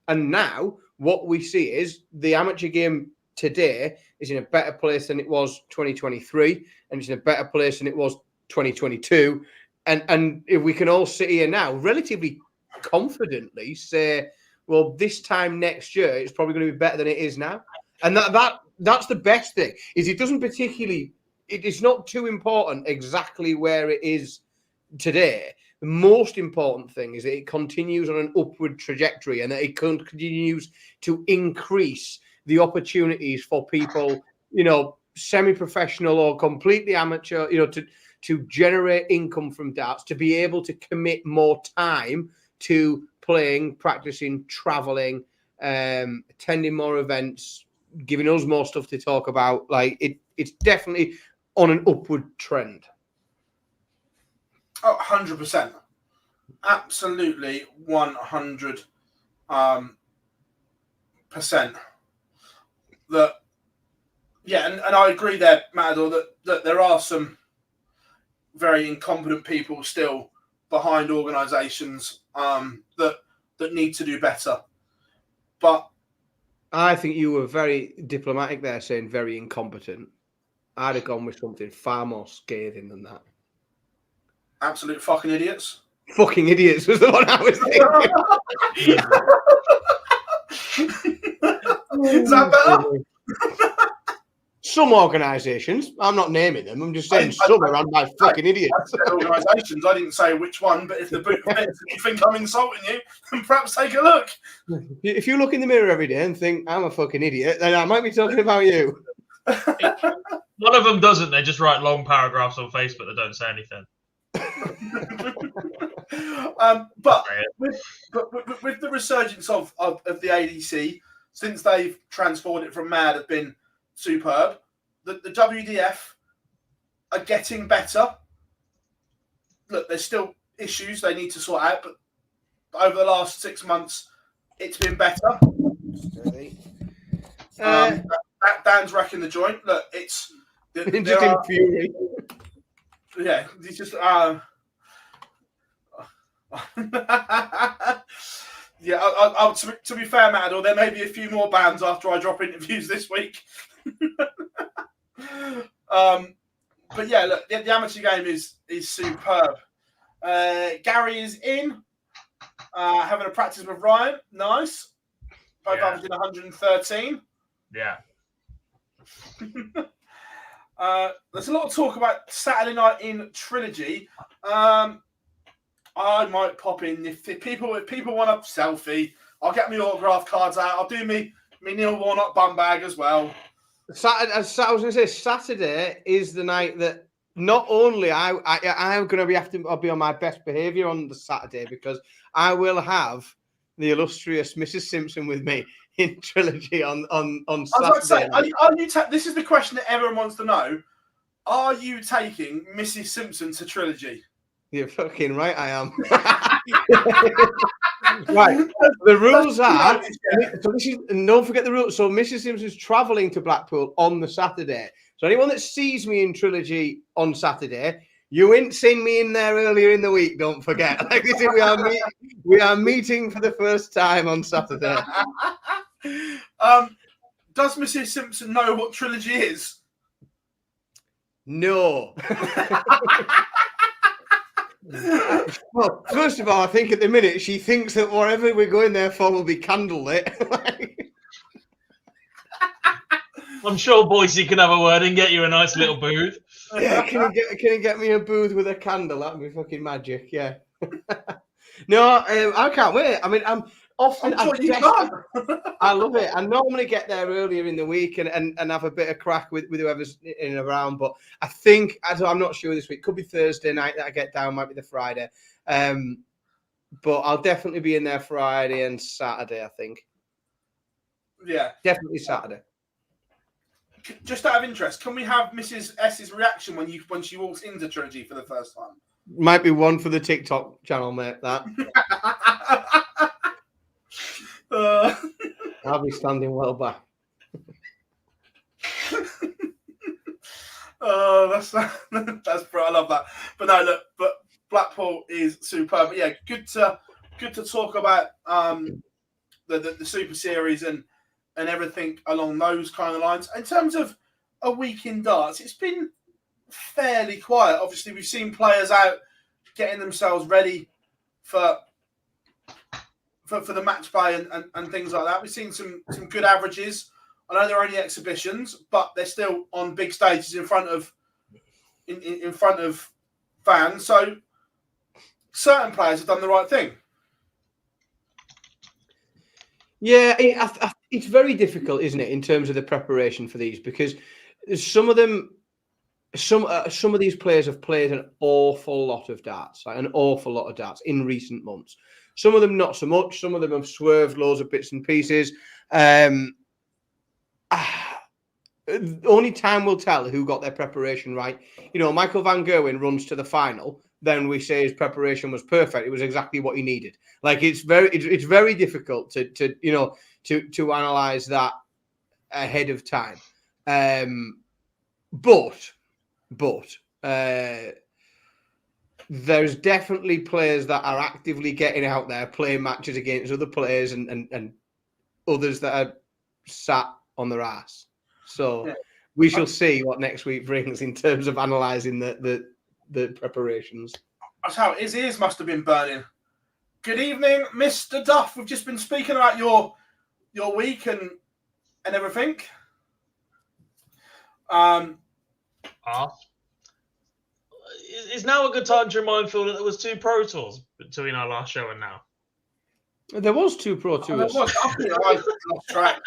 And now what we see is the amateur game today is in a better place than it was 2023, and it's in a better place than it was 2022. And if we can all sit here now relatively confidently say, well, this time next year it's probably going to be better than it is now. And that's the best thing, is it doesn't particularly, it's not too important exactly where it is today. The most important thing is that it continues on an upward trajectory and that it continues to increase the opportunities for people, semi-professional or completely amateur, to generate income from darts, to be able to commit more time to playing, practicing, traveling, attending more events, giving us more stuff to talk about. Like, it's definitely on an upward trend. Oh, 100%. Absolutely 100%. And I agree there, Matador, that there are some very incompetent people still behind organisations that need to do better. But I think you were very diplomatic there, saying very incompetent. I'd have gone with something far more scathing than that. Absolute fucking idiots. Fucking idiots was the one I was thinking. Is that better? Some organisations, I'm not naming them, I'm just saying some are run by fucking idiots. I said organisations, I didn't say which one, but if the boot fits and you think I'm insulting you, then perhaps take a look. If you look in the mirror every day and think I'm a fucking idiot, then I might be talking about you. One of them doesn't. They just write long paragraphs on Facebook that don't say anything. But with the resurgence of the ADC, since they've transformed it from mad, have been superb. The WDF are getting better. Look, there's still issues they need to sort out, but over the last 6 months, it's been better. Dan's wrecking the joint. Look, it's just infuriating. Yeah, it's just Yeah, to be fair, Matador, there may be a few more bands after I drop interviews this week. But yeah, look, the amateur game is superb. Gary is in, having a practice with Ryan. Nice. Both averaging 113. Yeah. There's a lot of talk about Saturday night in Trilogy. I might pop in if people want a selfie. I'll get my autograph cards out. I'll do me Neil Warnock bum bag as well. Saturday, as I was going to say, Saturday is the night that not only I'm going to I'll be on my best behaviour on the Saturday because I will have the illustrious Mrs. Simpson with me in Trilogy on Saturday. I was about to say, are you this is the question that everyone wants to know. Are you taking Mrs. Simpson to Trilogy? You're fucking right, I am. Right. The rules are, so this is, and don't forget the rules. So Mrs. Simpson's travelling to Blackpool on the Saturday. So anyone that sees me in Trilogy on Saturday, you ain't seen me in there earlier in the week, don't forget. Like this is, we are meeting for the first time on Saturday. Does Mrs. Simpson know what Trilogy is? No. Well, first of all, I think at the minute she thinks that whatever we're going there for will be candlelit. I'm sure Boise can have a word and get you a nice little booth. Yeah, can you get me a booth with a candle? That'd be fucking magic. Yeah. No, I can't wait. I mean, I'm often. I'm sure you can. I love it. I normally get there earlier in the week and have a bit of crack with whoever's in and around. But I think I'm not sure this week. Could be Thursday night that I get down. Might be the Friday. But I'll definitely be in there Friday and Saturday. I think. Yeah, definitely Saturday. Just out of interest, can we have Mrs. S's reaction when she walks into Trilogy for the first time? Might be one for the TikTok channel, mate. That. I'll be standing well back. Oh, that's brilliant. I love that. But no, look, but Blackpool is superb. But yeah, good to talk about the Super Series and everything along those kind of lines. In terms of a week in darts, it's been fairly quiet. Obviously, we've seen players out getting themselves ready for the match play and things like that. We've seen some good averages. I know they're only exhibitions, but they're still on big stages in front of fans. So certain players have done the right thing. Yeah, it's very difficult, isn't it, in terms of the preparation for these, because some of these players have played an awful lot of darts, like an awful lot of darts in recent months. Some of them not so much. Some of them have swerved loads of bits and pieces. Only time will tell who got their preparation right. You know, Michael van Gerwen runs to the final. Then we say his preparation was perfect. It was exactly what he needed. Like it's very difficult to analyze that ahead of time. But there's definitely players that are actively getting out there, playing matches against other players and others that are sat on their ass. So yeah. We shall see what next week brings in terms of analysing the preparations. That's how his ears must have been burning. Good evening, Mr. Duff. We've just been speaking about your week and everything. Is now a good time to remind Phil that there was 2 Pro Tours between our last show and now? There was 2 Pro Tours. I lost track.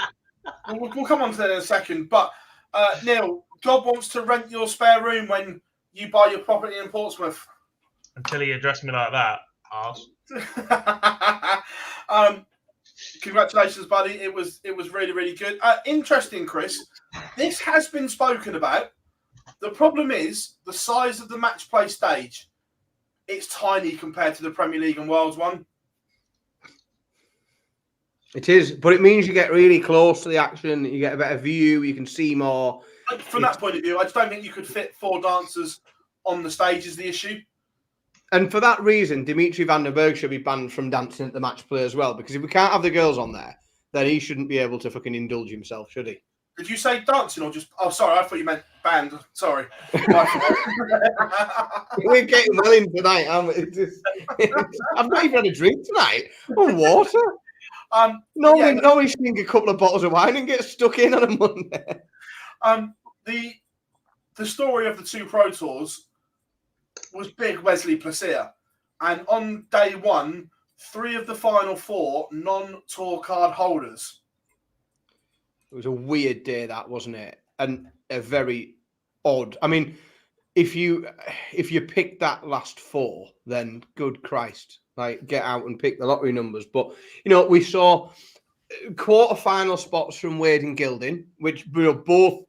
We'll come on to that in a second. But Neil, God wants to rent your spare room when you buy your property in Portsmouth. Until he addressed me like that, arse. Congratulations, buddy. It was really, really good. Interesting, Chris. This has been spoken about. The problem is the size of the match play stage. It's tiny compared to the Premier League and Worlds one. It is, but it means you get really close to the action. You get a better view. You can see more. From that point of view, I just don't think you could fit 4 dancers on the stage is the issue. And for that reason, Dimitri van den Berg should be banned from dancing at the match play as well. Because if we can't have the girls on there, then he shouldn't be able to fucking indulge himself, should he? Did you say dancing or just? Oh, sorry, I thought you meant band. Sorry. We're getting well in tonight, aren't we? I've not even had a drink tonight. Oh, water. No one drink a couple of bottles of wine and get stuck in on a Monday. The story of the two Pro Tours was big Wesley Placia. And on day one, 3 of the final 4 non-tour card holders. It was a weird day, that, wasn't it? And a very odd. I mean, if you pick that last 4, then good Christ, like get out and pick the lottery numbers. But we saw quarter-final spots from Wade and Gilding, which both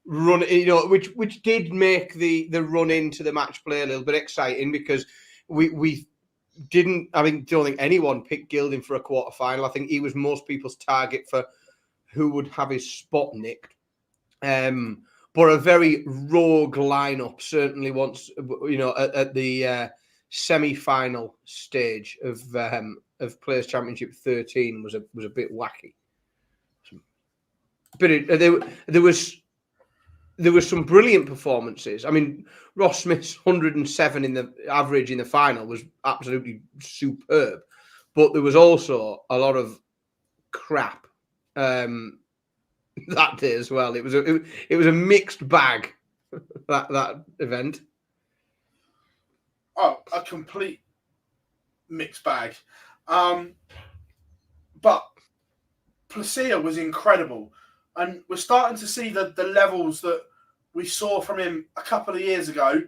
run, which did make the run into the match play a little bit exciting because we didn't. I mean, don't think anyone picked Gilding for a quarter-final. I think he was most people's target for who would have his spot nicked. But a very rogue lineup certainly once, at the semi-final stage of Players Championship 13 was a bit wacky. But there was some brilliant performances. I mean, Ross Smith's 107 in the average in the final was absolutely superb, but there was also a lot of crap that day as well. It was a mixed bag, that event. Oh, a complete mixed bag. But Placia was incredible. And we're starting to see the levels that we saw from him a couple of years ago.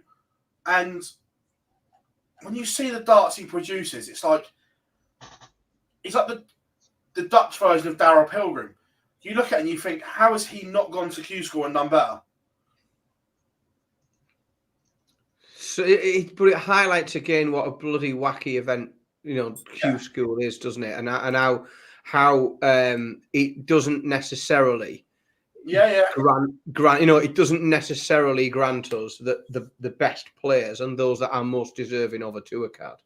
And when you see the darts he produces, it's like he's like the Dutch version of Darryl Pilgrim. You look at it and you think, how has he not gone to Q School and done better? So but it highlights again what a bloody wacky event Q School is, doesn't it? And how it doesn't necessarily grant it doesn't necessarily grant us the best players and those that are most deserving of a tour card.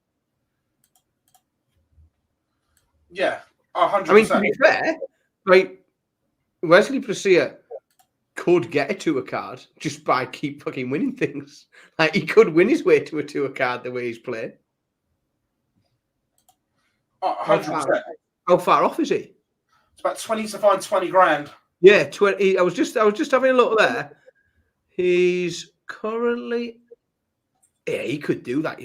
Yeah, 100%. I mean, to be fair, like Wesley Placia could get a tour card just by keep fucking winning things. Like he could win his way to a tour card the way he's played. 100%. How far off is he? It's about 20 to find 20 grand. Yeah, 20. I was just having a look there. He's currently, he could do that,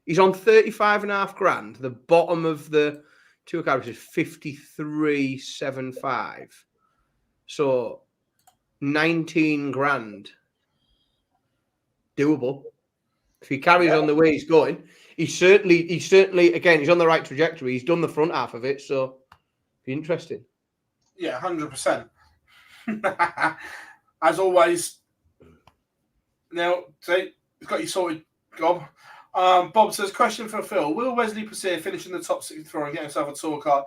He's on 35.5 grand. The bottom of the tour card is 53.75. So 19 grand. Doable. If he carries on the way he's going. He's certainly again, he's on the right trajectory. He's done the front half of it, so be interesting. Yeah, 100%. As always. Now, he's got you sorted, Gob. Bob says, question for Phil. Will Wesley Placia finish in the top 64 and get himself a tour card?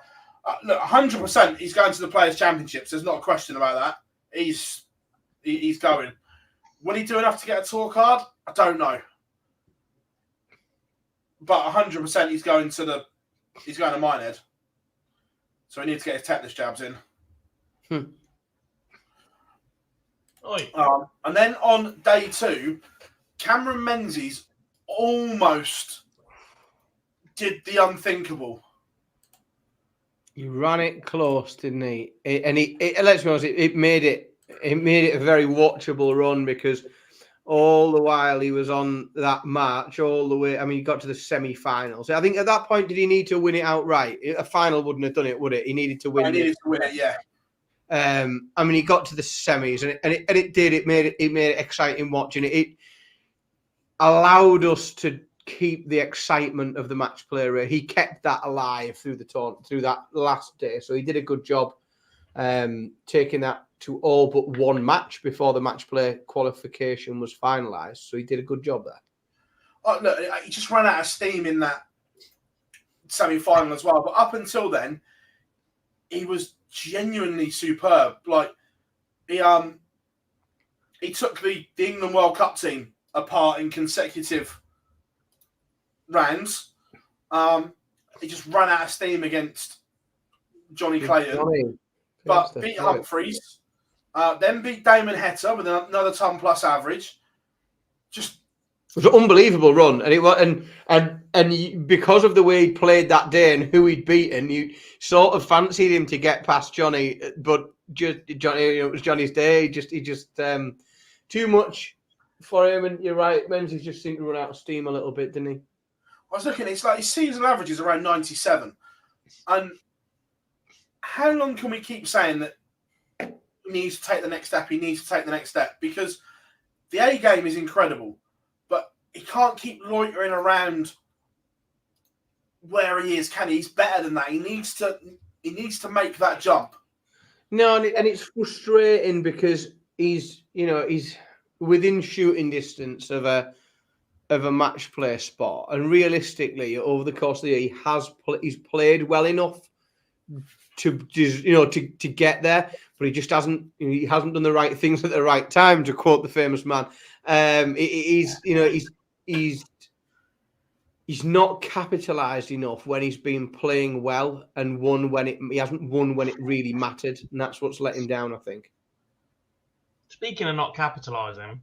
Look, 100% he's going to the Players' Championships. There's not a question about that. He's going. Will he do enough to get a tour card? I don't know. But 100% he's going to Minehead. So he needs to get his tetanus jabs in. And then on day 2, Cameron Menzies almost did the unthinkable. He ran it close, didn't he? Let's be honest, it made it a very watchable run because all the while he was on that march, all the way. I mean, he got to the semi-finals. I think at that point, did he need to win it outright? A final wouldn't have done it, would it? He needed to win. He needed to win it, yeah. I mean, he got to the semis, and it did. It made it exciting watching it. It allowed us to keep the excitement of the match play. He kept that alive through that last day. So he did a good job taking that to all but one match before the match play qualification was finalised. So he did a good job there. Oh, look, he just ran out of steam in that semi-final as well. But up until then, he was genuinely superb. Like he took the England World Cup team apart in consecutive rounds. He just ran out of steam against Johnny Clayton, but beat Humphreys, then beat Damon Hetta with another ton-plus average. Just it was an unbelievable run, and it was, and because of the way he played that day and who he'd beaten, you sort of fancied him to get past Johnny, but just Johnny, it was Johnny's day. He just too much for him, and you're right, Menzies just seemed to run out of steam a little bit, didn't he? I was looking, it's like his season average is around 97. And how long can we keep saying that he needs to take the next step? He needs to take the next step, because the A game is incredible, but he can't keep loitering around where he is, can he? He's better than that. He needs to make that jump. No, and it's frustrating because he's within shooting distance of a match play spot, and realistically, over the course of the year, he's played well enough to get there, but he just hasn't done the right things at the right time, to quote the famous man. He's not capitalised enough when he's been playing well and won when he hasn't won when it really mattered, and that's what's let him down, I think. Speaking of not capitalising,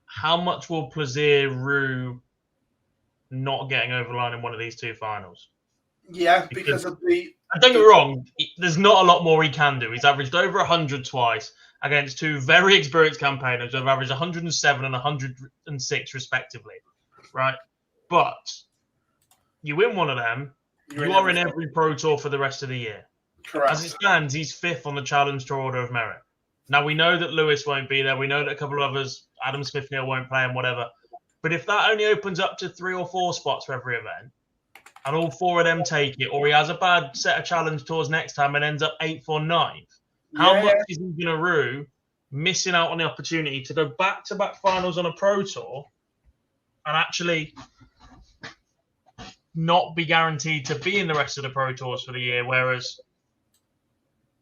how much will Plaisir rue not getting over the line in one of these two finals? Yeah, because of the... And don't get me wrong, there's not a lot more he can do. He's averaged over 100 twice against two very experienced campaigners who have averaged 107 and 106 respectively, right? But you win one of them, you are in every Pro Tour for the rest of the year. Correct. As it stands, he's 5th on the Challenge Tour Order of Merit. Now, we know that Lewis won't be there. We know that a couple of others, Adam Smith-Neal, won't play and whatever. But if that only opens up to 3 or 4 spots for every event, and all 4 of them take it, or he has a bad set of challenge tours next time and ends up 8th or 9th, how much is he going to rue missing out on the opportunity to go back-to-back finals on a Pro Tour and actually not be guaranteed to be in the rest of the Pro Tours for the year, whereas,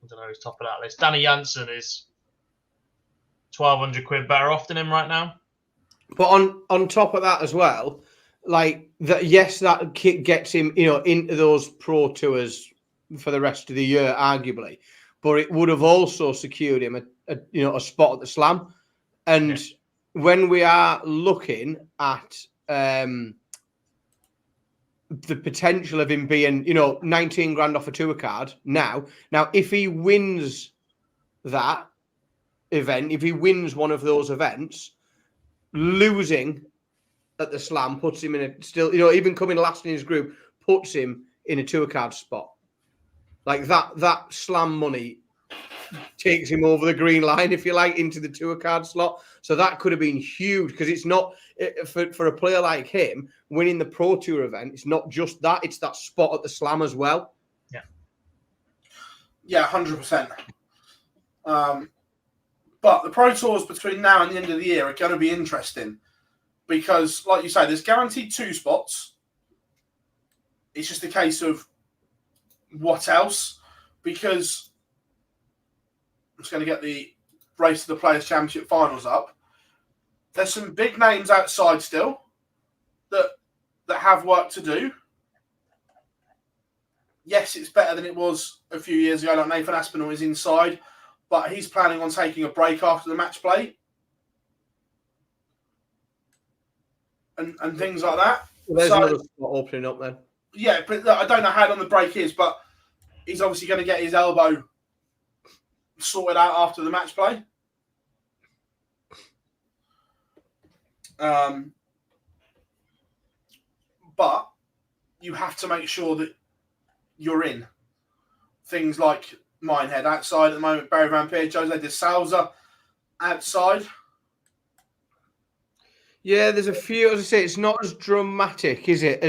I don't know who's top of that list. Danny Jansen is 1,200 quid better off than him right now. But on top of that as well, like that, yes, that gets him, into those Pro Tours for the rest of the year, arguably. But it would have also secured him a spot at the Slam. And when we are looking at the potential of him being, 19 grand off a tour card now, if he wins that event, if he wins one of those events, losing at the Slam puts him in a still, even coming last in his group puts him in a tour card spot. Like that Slam money takes him over the green line, if you like, into the tour card slot. So that could have been huge, because it's not for a player like him winning the Pro Tour event. It's not just that; it's that spot at the Slam as well. Yeah, 100%. But the Pro Tours between now and the end of the year are going to be interesting, because, like you say, there's guaranteed 2 spots. It's just a case of what else, because I'm just going to get the Race to the Players' Championship finals up. There's some big names outside still that have work to do. Yes, it's better than it was a few years ago. Like Nathan Aspinall is inside, but he's planning on taking a break after the match play. And things like that. Well, there's another spot opening up then. Yeah, but I don't know how long the break is, but he's obviously going to get his elbow sorted out after the match play. But you have to make sure that you're in. Things like Minehead outside at the moment, Barry Van Peer, Jose de Souza outside. Yeah, there's a few. As I say, it's not as dramatic, is it,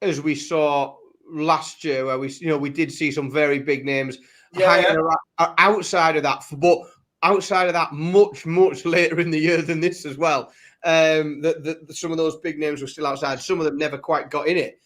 as we saw last year, where we did see some very big names outside of that, but outside of that, much later in the year than this as well. Some of those big names were still outside. Some of them never quite got in it.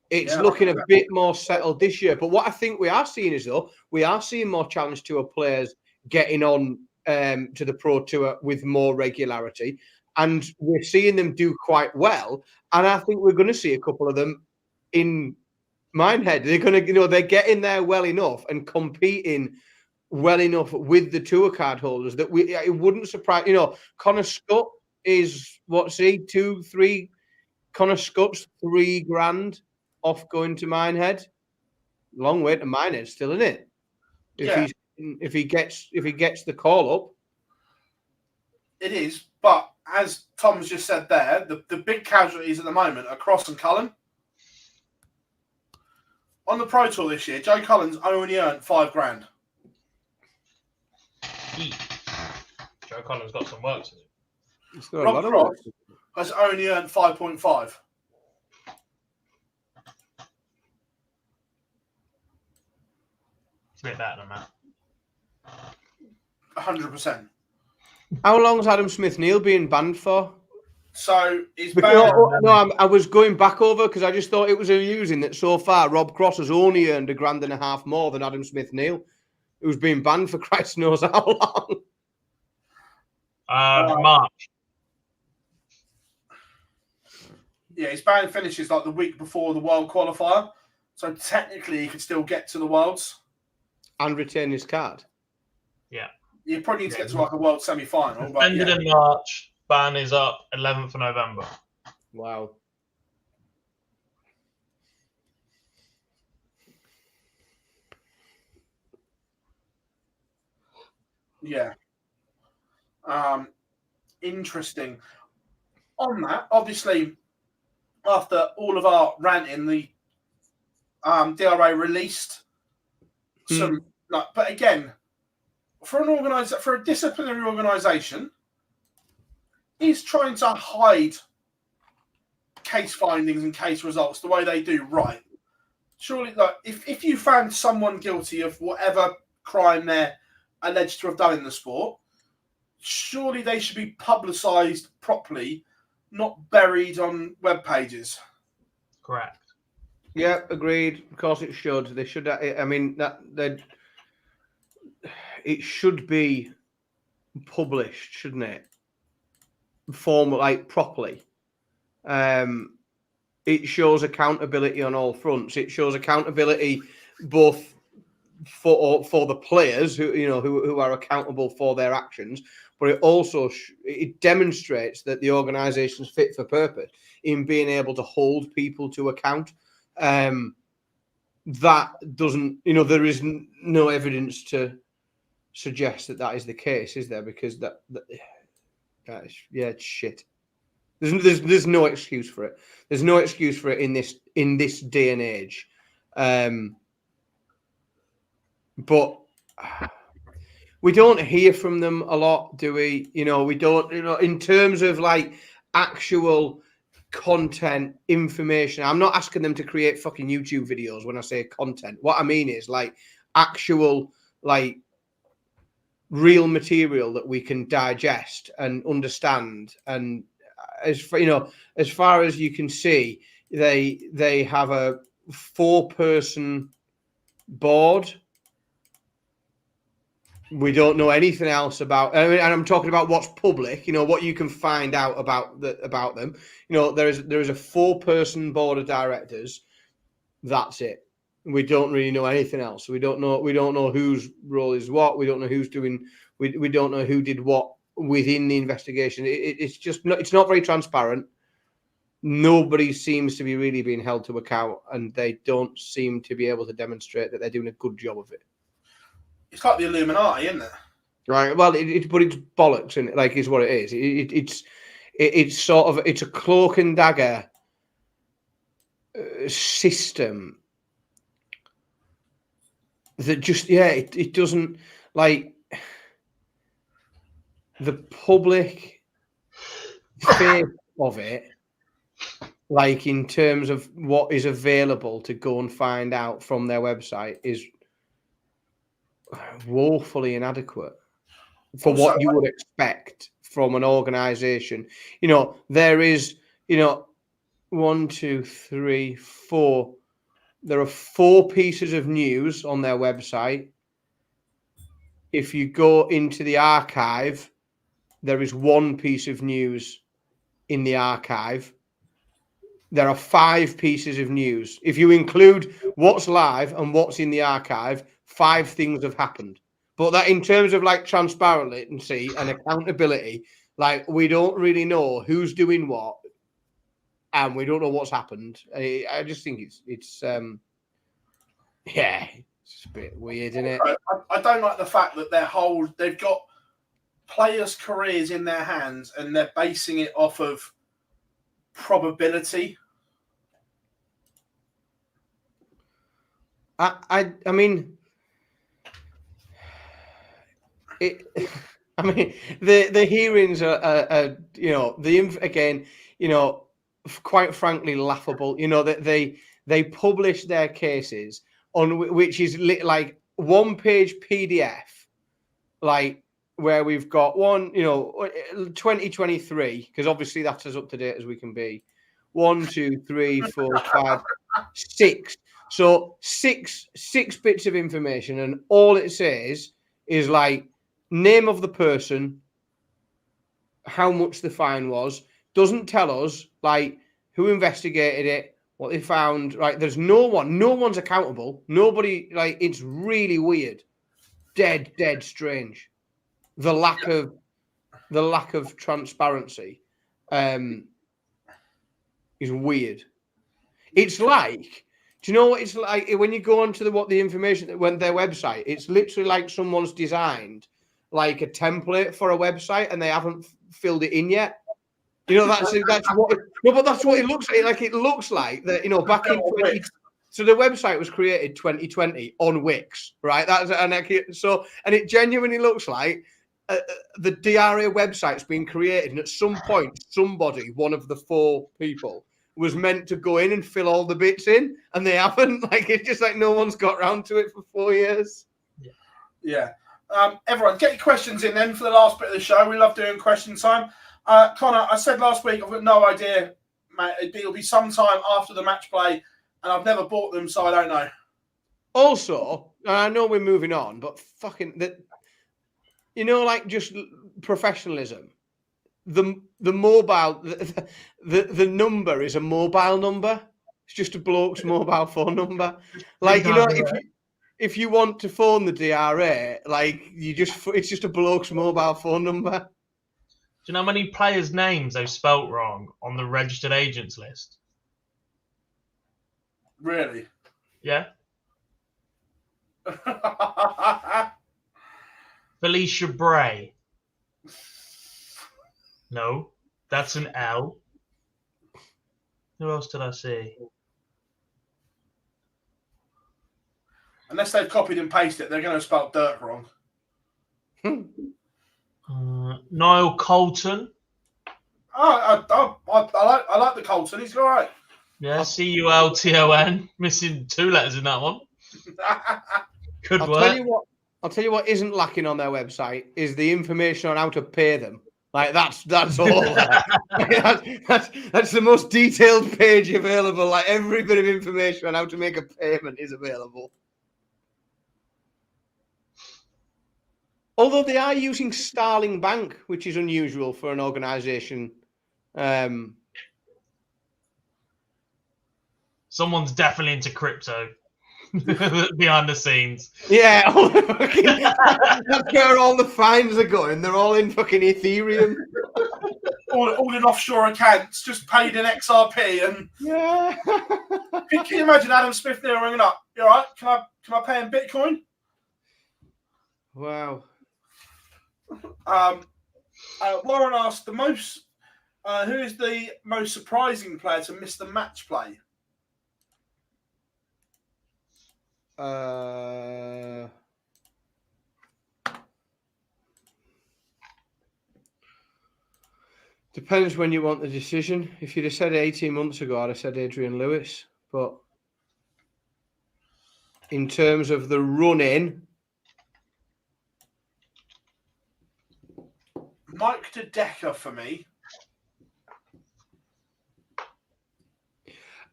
It's looking a bit more settled this year. But what I think we are seeing is, though, we are seeing more Challenge Tour players getting on to the Pro Tour with more regularity. and we're seeing them do quite well. And I think we're going to see a couple of them in Minehead. They're going to, they're getting there well enough and competing well enough with the tour card holders that it wouldn't surprise. Connor Scott is what's he 2-3. Connor Scott's $3,000 off going to Minehead. Long way to Minehead, still, isn't it? If he gets the call up, it is. But as Tom's just said there, the big casualties at the moment are Cross and Cullen. On the Pro Tour this year, Joe Cullen's only earned $5,000. Joe Cullen's got some work to do. Rob Cross has only earned 5.5. It's a bit better than that. 100%. How long's Adam Smith Neal being banned for? So he's banned. I was going back over because I just thought it was amusing that so far Rob Cross has only earned $1,500 more than Adam Smith Neal, who's been banned for Christ knows how long. March. Yeah, his ban finishes like the week before the World qualifier, so technically he could still get to the Worlds and retain his card. Yeah. You probably need to get to like a World semi-final. Ended in March. Ban is up 11th of November. Wow. Yeah. Interesting. On that, obviously, after all of our ranting, the DRA released some. But again, for a disciplinary organisation, is trying to hide case findings and case results the way they do. Right? Surely, like if you found someone guilty of whatever crime they're alleged to have done in the sport, surely they should be publicised properly, not buried on web pages. Correct. Yeah, agreed. Of course, it should. They should. I mean, it should be published, shouldn't it? Properly. It shows accountability on all fronts. It shows accountability both for the players who are accountable for their actions, but it also it demonstrates that the organisation's fit for purpose in being able to hold people to account. That doesn't, there is no evidence to suggest that is the case, is there? Because that is, it's shit. There's no excuse for it. There's no excuse for it in this day and age. But we don't hear from them a lot, do we? We don't. In terms of like actual content, information. I'm not asking them to create fucking YouTube videos when I say content. What I mean is like actual, like real material that we can digest and understand. And as far as you can see, they have a 4-person board. We don't know anything else about, and I'm talking about what's public. What you can find out about them. There is a 4-person board of directors. That's it. We don't really know anything else. We don't know whose role is what. We don't know who's doing. We don't know who did what within the investigation. It's not very transparent. Nobody seems to be really being held to account, and they don't seem to be able to demonstrate that they're doing a good job of it. It's like the Illuminati, isn't it? Right. Well, but it's bollocks, isn't it? Like, is what it is. It's a cloak and dagger system that just it doesn't, like, the public face of it, like in terms of what is available to go and find out from their website, is woefully inadequate for what you would expect from an organization. There is 1, 2, 3, 4. There are 4 pieces of news on their website. If you go into the archive, there is 1 piece of news in the archive. There are 5 pieces of news. If you include what's live and what's in the archive, 5 things have happened. But that in terms of like transparency and accountability, like we don't really know who's doing what, and we don't know what's happened. I just think it's a bit weird, isn't it? I don't like the fact that they've got players' careers in their hands and they're basing it off of probability. I mean, it. I mean, the hearings are again, quite frankly, laughable. That they publish their cases on which is like 1-page PDF, like where we've got one, 2023, because obviously that's as up to date as we can be. 1, 2, 3, 4, 5, 6. So six bits of information, and all it says is like name of the person, how much the fine was. Doesn't tell us like who investigated it, what they found. Right? There's no one's accountable. Nobody. Like, it's really weird, dead strange. The lack of transparency is weird. It's like. Do you know what it's like when you go onto the information when their website? It's literally like someone's designed like a template for a website and they haven't filled it in yet. That's what. But that's what it looks like. Like it looks like that. Back in 20. So the website was created 2020 on Wix, right? And it genuinely looks like the DRA website's been created, and at some point, somebody, one of the 4 people, was meant to go in and fill all the bits in, and they haven't. Like, it's just like no one's got round to it for 4 years. Yeah. Everyone, get your questions in then for the last bit of the show. We love doing question time. Connor, I said last week, I've got no idea, mate. It'll be sometime after the match play, and I've never bought them, so I don't know. Also, I know we're moving on, but fucking that, like just professionalism. The mobile, the number is a mobile number. It's just a bloke's mobile phone number. Like, if you want to phone the DRA, like it's just a bloke's mobile phone number. Do you know how many players' names they've spelt wrong on the registered agents list? Really? Yeah. Felicia Bray. No, that's an L. Who else did I see? Unless they've copied and pasted it, they're going to spell dirt wrong. Niall Colton. Oh, I like the Colton. He's all right. Yeah, Culton. Missing 2 letters in that one. Good work. I'll tell you what isn't lacking on their website is the information on how to pay them. Like that's all. that's the most detailed page available. Like every bit of information on how to make a payment is available. Although they are using Starling Bank, which is unusual for an organisation. Someone's definitely into crypto behind the scenes. Yeah, that's where all the fines are going. They're all in fucking Ethereum. all in offshore accounts, just paid in XRP. And yeah, can you imagine Adam Smith there ringing up? You all right? Can I pay in Bitcoin? Wow. Warren asked who is the most surprising player to miss the match play? Depends when you want the decision. If you'd have said 18 months ago, I'd have said Adrian Lewis. But in terms of the run-in, Mike De Decker for me.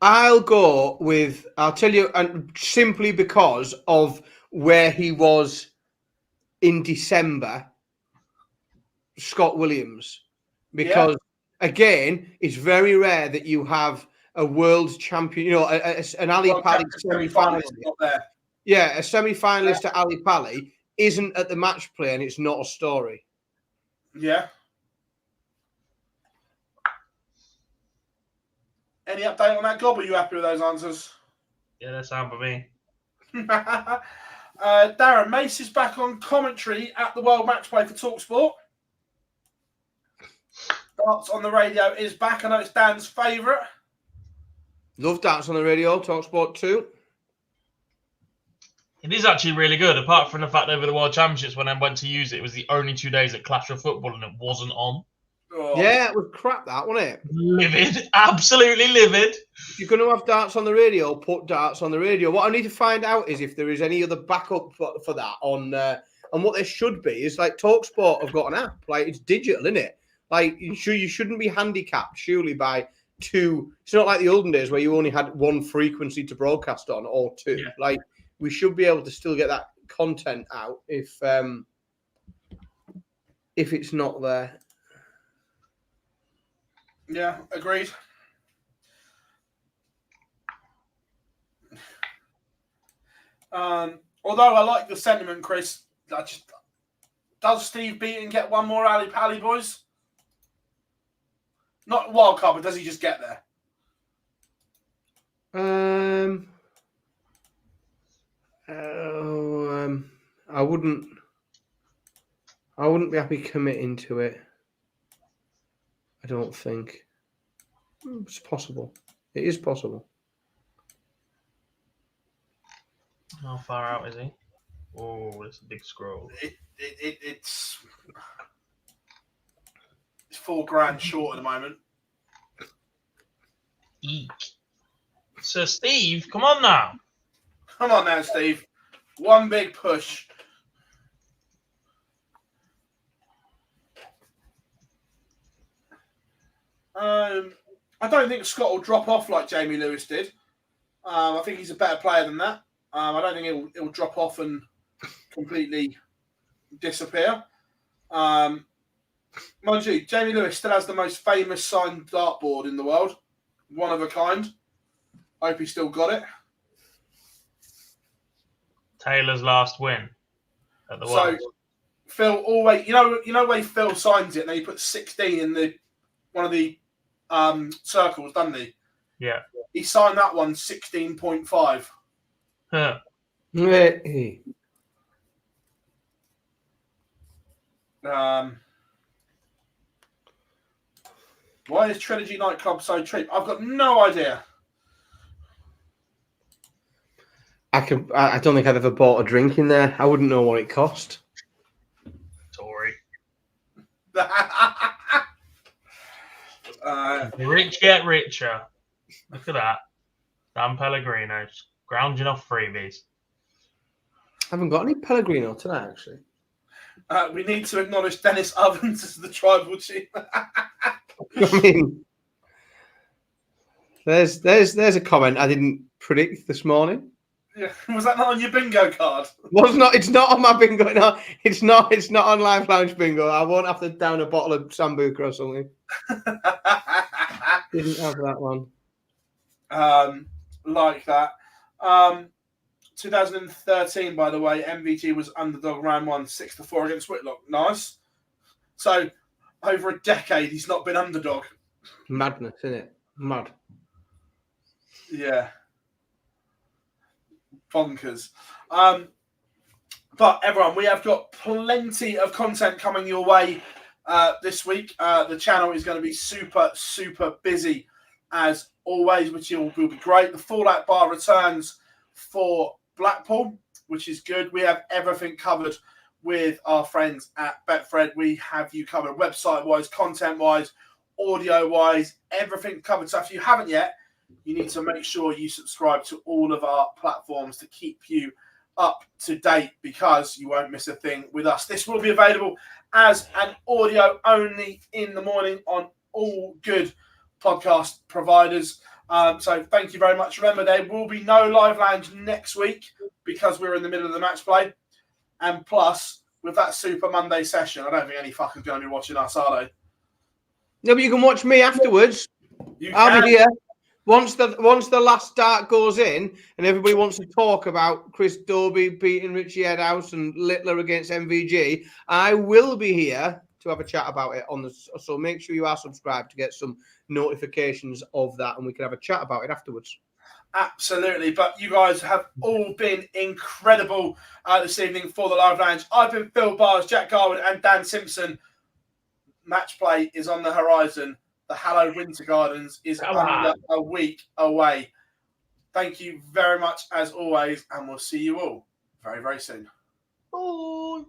I'll tell you, and simply because of where he was in December, Scott Williams, because again, it's very rare that you have a world champion, you know, an Ali Pali semi-finalist. Not there. Yeah, a semi-finalist at Ali Pali isn't at the match play, and it's not a story. Yeah. Any update on that, Gob? Are you happy with those answers? Yeah, that sound for me. Darren, Mace is back on commentary at the World Matchplay for TalkSport. Darts on the radio is back. I know it's Dan's favourite. Love Darts on the radio, TalkSport 2. It is actually really good, apart from the fact over the World Championships, when I went to use it, it was the only 2 days at Clash of Football and it wasn't on. Oh. Yeah, it was crap, that, wasn't it? Livid. Absolutely livid. If you're going to have Darts on the radio, put Darts on the radio. What I need to find out is if there is any other backup for that on, and what there should be is like TalkSport have got an app. Like, it's digital, isn't it? Like, you shouldn't be handicapped, surely, by two. It's not like the olden days where you only had one frequency to broadcast on, or two. Yeah. Like, we should be able to still get that content out if it's not there. Yeah, agreed. Although I like the sentiment, Chris, does Steve Beaton get one more Ali Pally, boys? Not wild card, but does he just get there? I wouldn't be happy committing to it. I don't think it's possible. It is possible. How far out is he? Oh, that's a big scroll. It's $4,000 short at the moment. Eek. Sir Steve, come on now. Come on now, Steve. One big push. I don't think Scott will drop off like Jamie Lewis did. I think he's a better player than that. I don't think he'll drop off and completely disappear. Mind you, Jamie Lewis still has the most famous signed dartboard in the world. One of a kind. I hope he still got it. Taylor's last win at the World. So Phil always, you know where Phil signs it and then he puts 16 in the one of the circles, doesn't he? Yeah. He signed that one 16.5. Huh. Why is Trilogy nightclub so cheap? I've got no idea. I don't think I've ever bought a drink in there. I wouldn't know what it cost. Tory. The Rich get richer. Look at that. Dan Pellegrino's grounding off freebies. I haven't got any Pellegrino tonight, actually. We need to acknowledge Dennis Ovens as the tribal chief. I mean, there's a comment I didn't predict this morning. Yeah. Was that not on your bingo card? Well, it's not on my bingo. No, it's not on Live Lounge bingo. I won't have to down a bottle of Sambuca or something. Didn't have that one. Like that. 2013, by the way, MVG was underdog round 1, 6-4 against Whitlock. Nice. So, over a decade, he's not been underdog. Madness, isn't it? Mad. Yeah. Bonkers. But everyone, we have got plenty of content coming your way this week. The channel is going to be super, super busy as always, which will be great. The Fallout Bar returns for Blackpool, which is good. We have everything covered with our friends at Betfred. We have you covered website-wise, content-wise, audio-wise, everything covered. So if you haven't yet, you need to make sure you subscribe to all of our platforms to keep you up to date, because you won't miss a thing with us. This will be available as an audio only in the morning on all good podcast providers. So thank you very much. Remember, there will be no Live Lounge next week because we're in the middle of the match play. And plus, with that Super Monday session, I don't think any fuckers going to be watching us, are they? No, but you can watch me afterwards. I'll be here. Once the last dart goes in and everybody wants to talk about Chris Dobie beating Richie Headhouse and Littler against MVG, I will be here to have a chat about it so make sure you are subscribed to get some notifications of that, and we can have a chat about it afterwards. Absolutely, but you guys have all been incredible this evening for the live lounge. I've been Phil Bars, Jack Garwood, and Dan Simpson. Match play is on the horizon. The Hallowed Winter Gardens is under a week away. Thank you very much as always, and we'll see you all very, very soon. Bye.